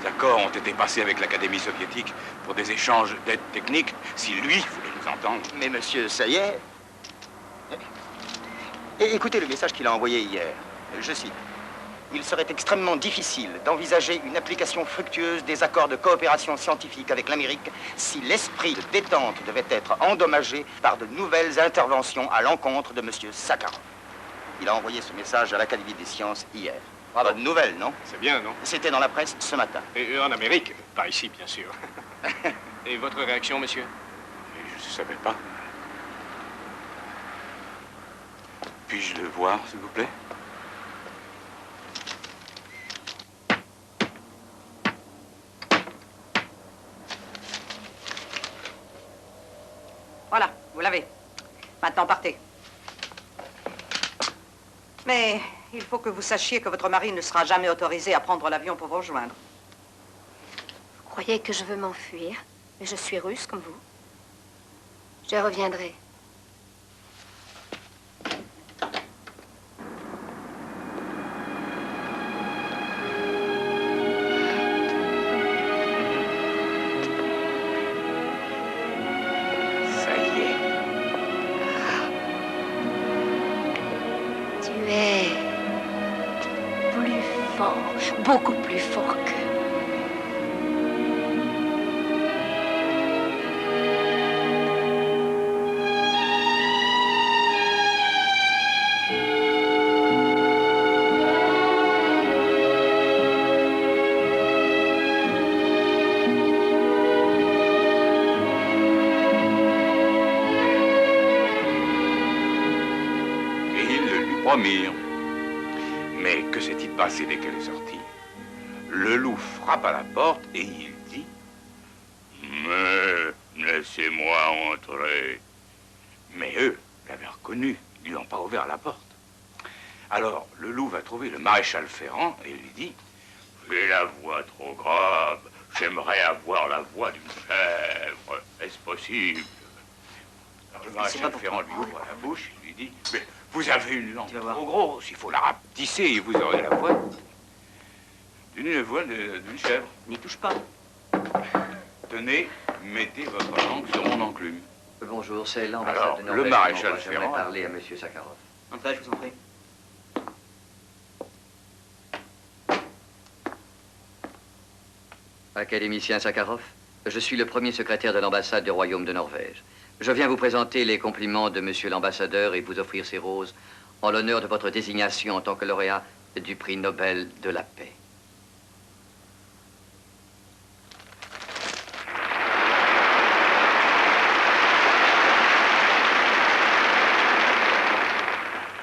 accords ont été passés avec l'Académie soviétique pour des échanges d'aide technique, si lui voulait nous entendre. Mais monsieur, ça y est. Écoutez le message qu'il a envoyé hier. Je cite. Il serait extrêmement difficile d'envisager une application fructueuse des accords de coopération scientifique avec l'Amérique si l'esprit de détente devait être endommagé par de nouvelles interventions à l'encontre de monsieur Sakharov. Il a envoyé ce message à l'Académie des sciences hier. Bonne nouvelle, non? C'est bien, non? C'était dans la presse ce matin. Et en Amérique, pas ici, bien sûr. Et votre réaction, monsieur? Je ne savais pas. Puis-je le voir, s'il vous plaît? Voilà, vous l'avez. Maintenant, partez. Mais il faut que vous sachiez que votre mari ne sera jamais autorisé à prendre l'avion pour vous rejoindre. Vous croyez que je veux m'enfuir? Mais je suis russe comme vous. Je reviendrai. Beaucoup plus fort qu'eux. Et ils le lui promirent. Mais que s'est-il passé dès qu'elle est sortie? Le loup frappe à la porte et il dit « Mais laissez-moi entrer ». Mais eux l'avaient reconnu, ils lui ont pas ouvert la porte. Alors le loup va trouver le maréchal Ferrand et lui dit « J'ai la voix trop grave, j'aimerais avoir la voix d'une chèvre, est-ce possible ?» Alors le maréchal Ferrand lui ouvre la bouche, il lui dit « Mais vous avez une langue trop grosse, il faut la rapetisser et vous aurez la voix d'une voix d'une chèvre. N'y touche pas. Tenez, mettez votre langue sur mon enclume. Bonjour, c'est l'ambassade de Norvège. Le maréchal Ferrand. Ferrand. Parler à Monsieur Sakharov. Entrez, je vous en prie. Académicien Sakharov, je suis le premier secrétaire de l'ambassade du Royaume de Norvège. Je viens vous présenter les compliments de Monsieur l'ambassadeur et vous offrir ces roses en l'honneur de votre désignation en tant que lauréat du prix Nobel de la paix.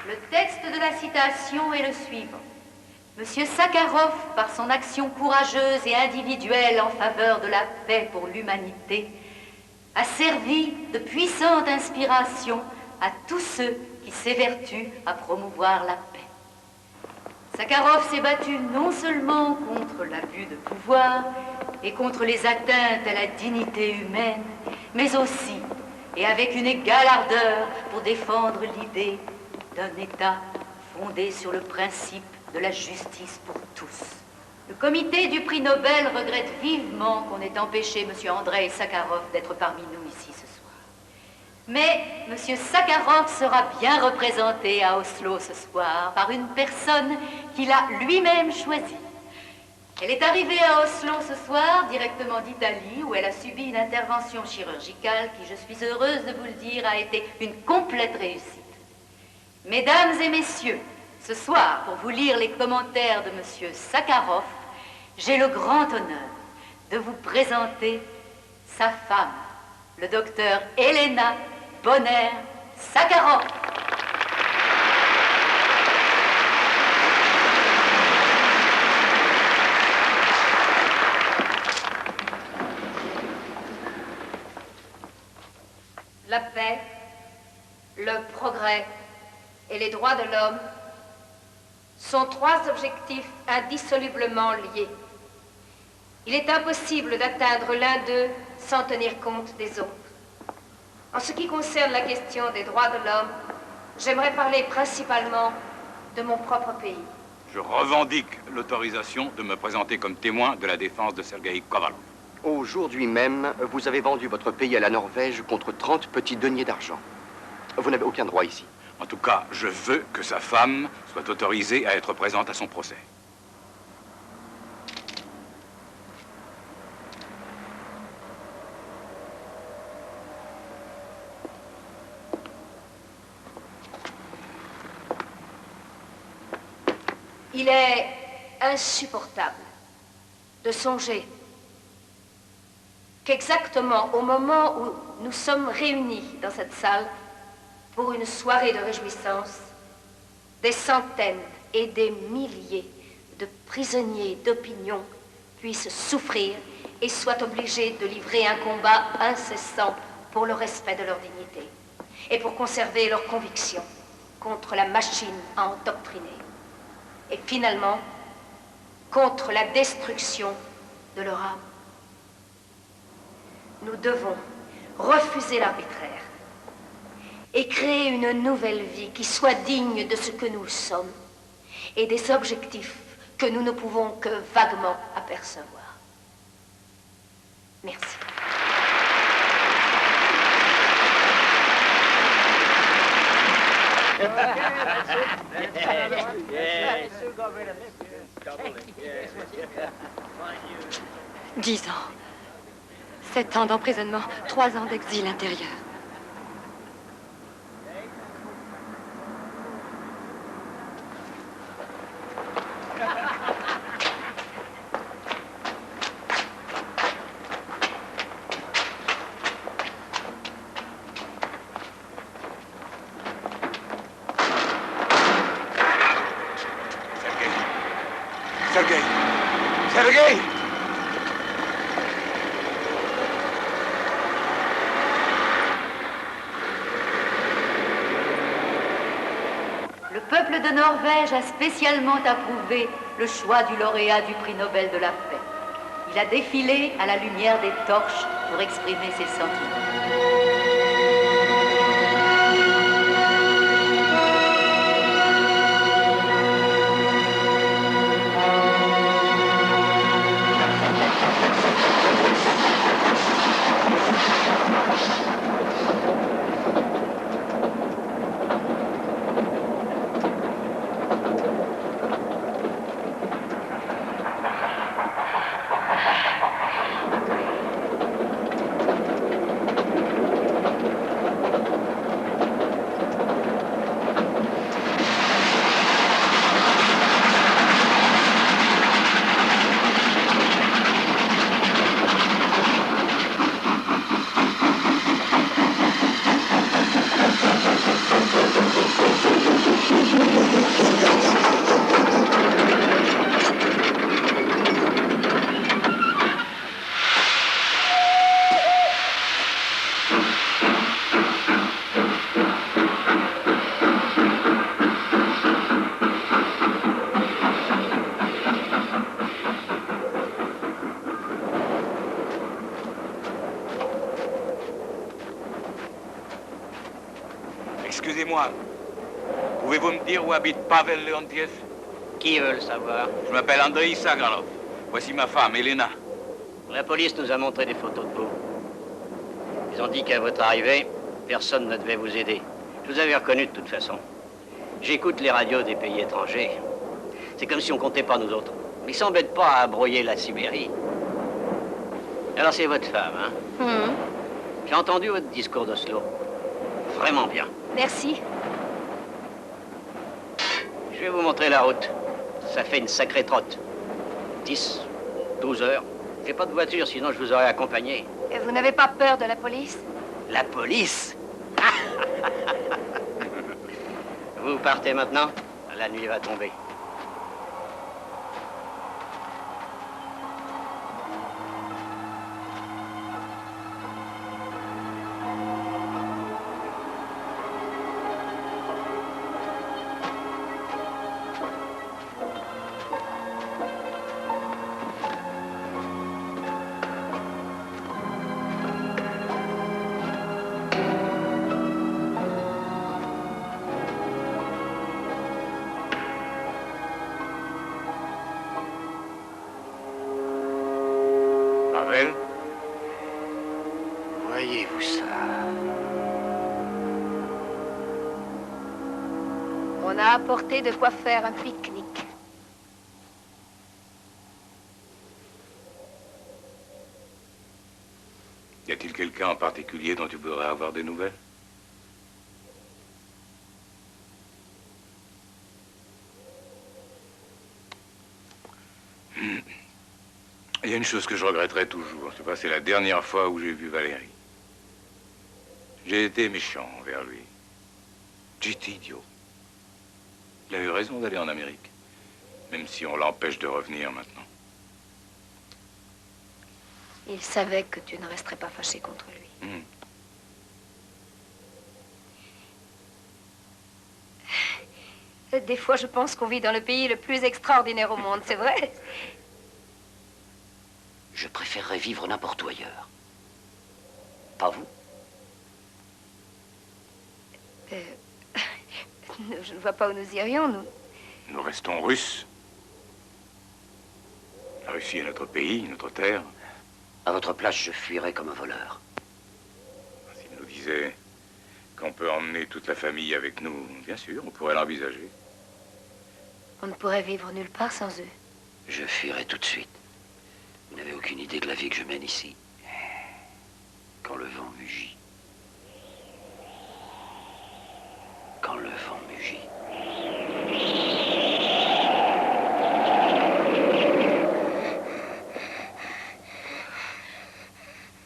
Le texte de la citation est le suivant. Monsieur Sakharov, par son action courageuse et individuelle en faveur de la paix pour l'humanité, a servi de puissante inspiration à tous ceux qui s'évertuent à promouvoir la paix. Sakharov s'est battu non seulement contre l'abus de pouvoir et contre les atteintes à la dignité humaine, mais aussi, et avec une égale ardeur, pour défendre l'idée d'un État fondé sur le principe de la justice pour tous. Le comité du prix Nobel regrette vivement qu'on ait empêché M. Andreï Sakharov d'être parmi nous ici ce soir. Mais M. Sakharov sera bien représenté à Oslo ce soir par une personne qu'il a lui-même choisie. Elle est arrivée à Oslo ce soir, directement d'Italie, où elle a subi une intervention chirurgicale qui, je suis heureuse de vous le dire, a été une complète réussite. Mesdames et messieurs, ce soir, pour vous lire les commentaires de M. Sakharov, j'ai le grand honneur de vous présenter sa femme, le docteur Elena Bonner Sakharov. La paix, le progrès et les droits de l'homme sont trois objectifs indissolublement liés. Il est impossible d'atteindre l'un d'eux sans tenir compte des autres. En ce qui concerne la question des droits de l'homme, j'aimerais parler principalement de mon propre pays. Je revendique l'autorisation de me présenter comme témoin de la défense de Sergueï Kovalov. Aujourd'hui même, vous avez vendu votre pays à la Norvège contre 30 petits deniers d'argent. Vous n'avez aucun droit ici. En tout cas, je veux que sa femme soit autorisée à être présente à son procès. Il est insupportable de songer qu'exactement au moment où nous sommes réunis dans cette salle pour une soirée de réjouissance, des centaines et des milliers de prisonniers d'opinion puissent souffrir et soient obligés de livrer un combat incessant pour le respect de leur dignité et pour conserver leurs convictions contre la machine à endoctriner et finalement contre la destruction de leur âme. Nous devons refuser l'arbitraire et créer une nouvelle vie qui soit digne de ce que nous sommes et des objectifs que nous ne pouvons que vaguement apercevoir. Merci. « 10 ans. 7 ans d'emprisonnement, 3 ans d'exil intérieur. Sergueï! Le peuple de Norvège a spécialement approuvé le choix du lauréat du prix Nobel de la paix. Il a défilé à la lumière des torches pour exprimer ses sentiments. Excusez-moi, pouvez-vous me dire où habite Pavel Leontiev? Qui veut le savoir? Je m'appelle Andrei Sagarov. Voici ma femme, Elena. La police nous a montré des photos de vous. Ils ont dit qu'à votre arrivée, personne ne devait vous aider. Je vous avais reconnu de toute façon. J'écoute les radios des pays étrangers. C'est comme si on comptait pas nous autres. Ils s'embêtent pas à brouiller la Sibérie. Alors c'est votre femme, hein? J'ai entendu votre discours d'Oslo. Vraiment bien. Merci. Je vais vous montrer la route. Ça fait une sacrée trotte. 10, 12 heures. J'ai pas de voiture, sinon je vous aurais accompagné. Et vous n'avez pas peur de la police? La police? Vous partez maintenant? La nuit va tomber. Voyez-vous ça? On a apporté de quoi faire un pique-nique. Y a-t-il quelqu'un en particulier dont tu voudrais avoir des nouvelles? Il y a une chose que je regretterai toujours. Tu vois, c'est la dernière fois où j'ai vu Valérie. J'ai été méchant envers lui. J'étais idiot. Il a eu raison d'aller en Amérique. Même si on l'empêche de revenir maintenant. Il savait que tu ne resterais pas fâché contre lui. Des fois, je pense qu'on vit dans le pays le plus extraordinaire au monde, c'est vrai? Je préférerais vivre n'importe où ailleurs. Pas vous? Je ne vois pas où nous irions, nous. Nous restons russes. La Russie est notre pays, notre terre. À votre place, je fuirais comme un voleur. S'il nous disait qu'on peut emmener toute la famille avec nous, bien sûr, on pourrait l'envisager. On ne pourrait vivre nulle part sans eux. Je fuirais tout de suite. Vous n'avez aucune idée de la vie que je mène ici. Quand le vent mugit. Quand le vent mugit.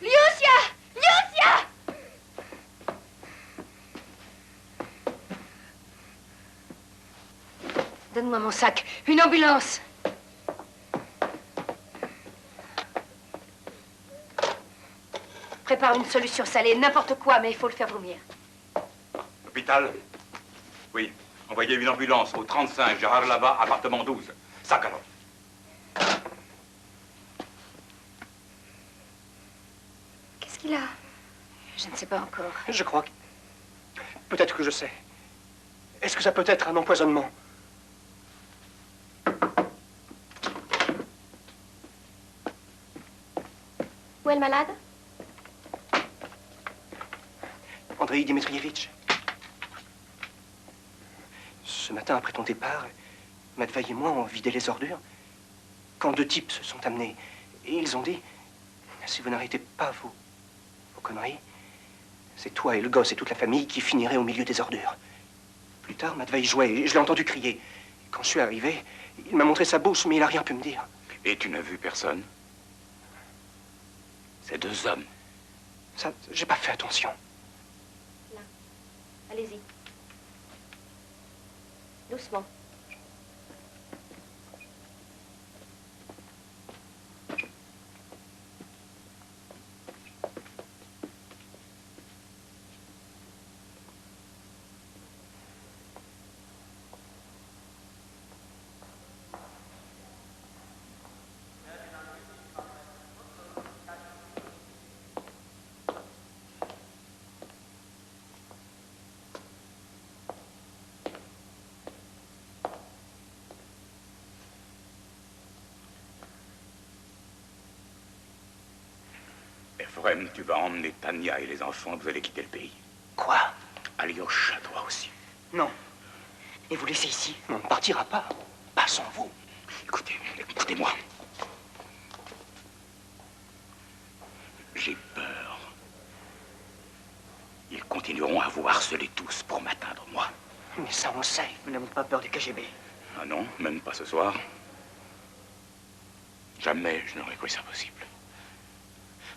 Lucia! Lucia! Donne-moi mon sac. Une ambulance. Prépare une solution salée, n'importe quoi, mais il faut le faire vomir. Hôpital? Oui. Envoyez une ambulance au 35, Gérard là-bas, appartement 12. Sakharov. Qu'est-ce qu'il a? Je ne sais pas encore. Je crois que... Peut-être que je sais. Est-ce que ça peut être un empoisonnement? Où est le malade? Andrei Dmitrievitch. Ce matin, après ton départ, Matvei et moi, on vidait les ordures. Quand deux types se sont amenés, et ils ont dit, si vous n'arrêtez pas vos conneries, c'est toi et le gosse et toute la famille qui finiraient au milieu des ordures. Plus tard, Matvei jouait et je l'ai entendu crier. Quand je suis arrivé, il m'a montré sa bouche, mais il n'a rien pu me dire. Et tu n'as vu personne? Ces deux hommes. Ça, j'ai pas fait attention. Là. Allez-y. Doucement. Efrem, tu vas emmener Tania et les enfants, vous allez quitter le pays. Quoi? Alyosha, toi aussi. Non. Et vous laissez ici? On ne partira pas. Pas sans vous. Écoutez-moi. J'ai peur. Ils continueront à vous harceler tous pour m'atteindre, moi. Mais ça, on sait. Nous n'avons pas peur du KGB. Ah non, même pas ce soir. Jamais je n'aurais cru ça possible.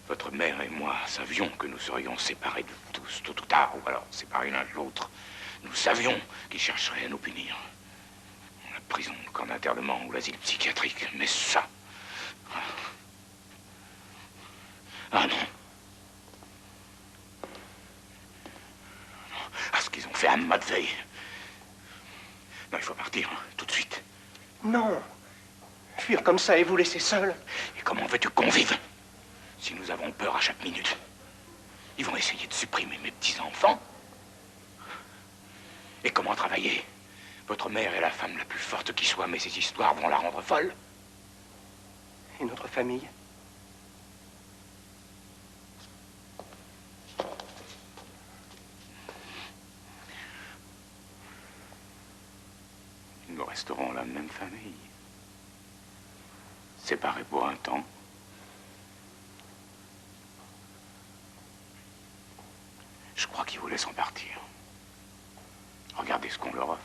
Votre mère et moi savions que nous serions séparés de tous, tôt ou tard, ou alors séparés l'un de l'autre. Nous savions qu'ils chercheraient à nous punir. La prison, le camp d'internement ou l'asile psychiatrique. Mais ça... Ah non. Ah, ce qu'ils ont fait à Matvei. Non, il faut partir, hein, tout de suite. Non. Fuir comme ça et vous laisser seul. Et comment veux-tu qu'on vive si nous avons peur à chaque minute? Ils vont essayer de supprimer mes petits-enfants. Et comment travailler? Votre mère est la femme la plus forte qui soit, mais ces histoires vont la rendre folle. Et notre famille? Nous resterons la même famille. Séparés pour un temps. Je crois qu'ils vous laisseront partir. Regardez ce qu'on leur offre.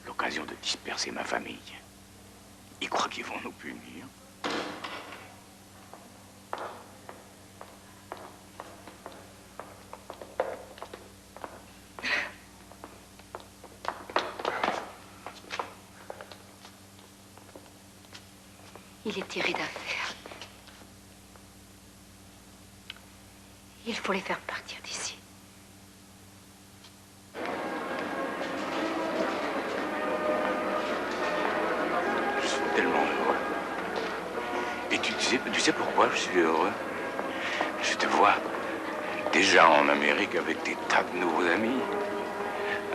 L'occasion de disperser ma famille. Ils croient qu'ils vont nous punir. Il est tiré d'affaire. Il faut les faire partir d'ici. Je suis tellement heureux. Et tu sais pourquoi je suis heureux? Je te vois déjà en Amérique avec des tas de nouveaux amis,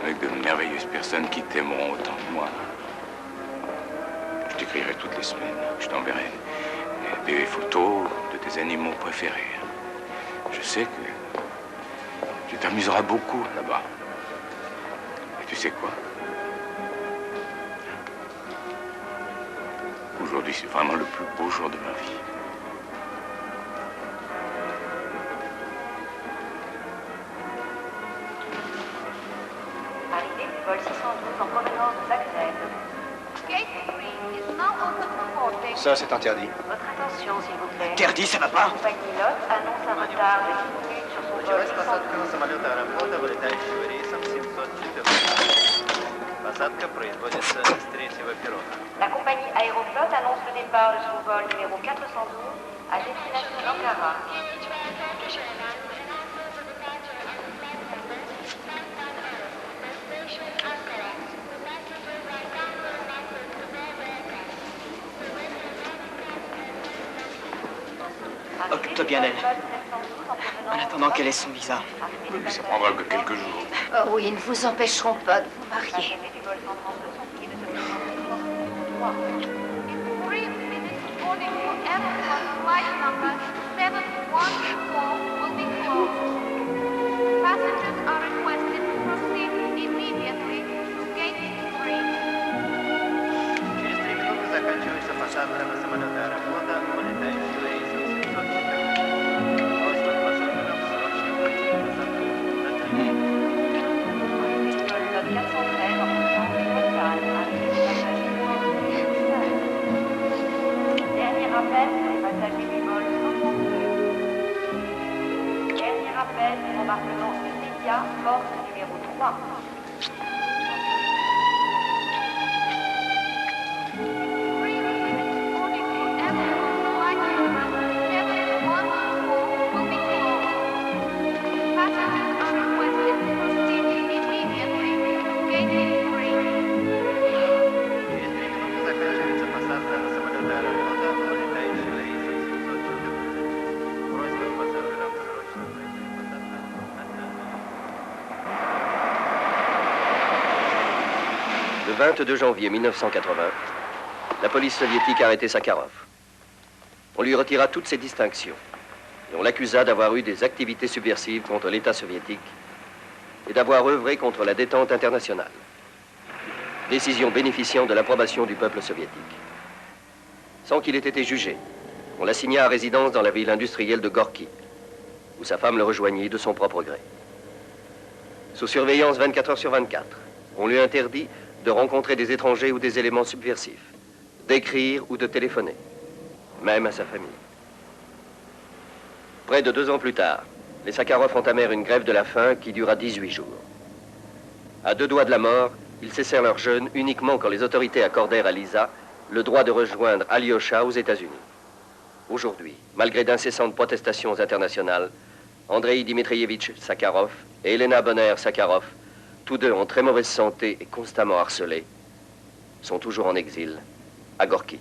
avec de merveilleuses personnes qui t'aimeront autant que moi. Je t'écrirai toutes les semaines. Je t'enverrai des photos de tes animaux préférés. Je sais que tu t'amuseras beaucoup là-bas. Et tu sais quoi? Aujourd'hui, c'est vraiment le plus beau jour de ma vie. Arrivée du vol 612 en provenance de Zagreb. Ça, c'est interdit. Votre attention, s'il vous plaît. Interdit, ça va pas? La compagnie LOT annonce un retard de 10 minutes sur son vol 612. La compagnie Aeroflot annonce le départ de son vol numéro 412 à destination d'Ankara. Occupe-toi bien d'elle. En attendant qu'elle ait son visa. Ça prendra que quelques jours. Oh oui, ils ne vous empêcheront pas de vous marier. Заканчивается посадка на самолет аэрофлота, вылетающий рейсом 704. Просьба к пассажирам срочно пройти Dernier appel pour les passagers du vol 132. Dernier appel pour embarquement immédiat, porte numéro 3. Заканчивается посадка на самолет аэрофлота, вылетающий рейсом 704. Просьба к пассажирам срочно пройти посадку. Le 22 janvier 1980, la police soviétique a arrêté Sakharov. On lui retira toutes ses distinctions et on l'accusa d'avoir eu des activités subversives contre l'État soviétique et d'avoir œuvré contre la détente internationale. Décision bénéficiant de l'approbation du peuple soviétique. Sans qu'il ait été jugé, on l'assigna à résidence dans la ville industrielle de Gorky, où sa femme le rejoignit de son propre gré. Sous surveillance 24 heures sur 24, on lui interdit de rencontrer des étrangers ou des éléments subversifs, d'écrire ou de téléphoner, même à sa famille. Près de 2 ans plus tard, les Sakharov entamèrent une grève de la faim qui dura 18 jours. À 2 doigts de la mort, ils cessèrent leur jeûne uniquement quand les autorités accordèrent à Lisa le droit de rejoindre Alyosha aux États-Unis. Aujourd'hui, malgré d'incessantes protestations internationales, Andreï Dmitrievitch Sakharov et Elena Bonner Sakharov, tous deux en très mauvaise santé et constamment harcelés, sont toujours en exil à Gorky.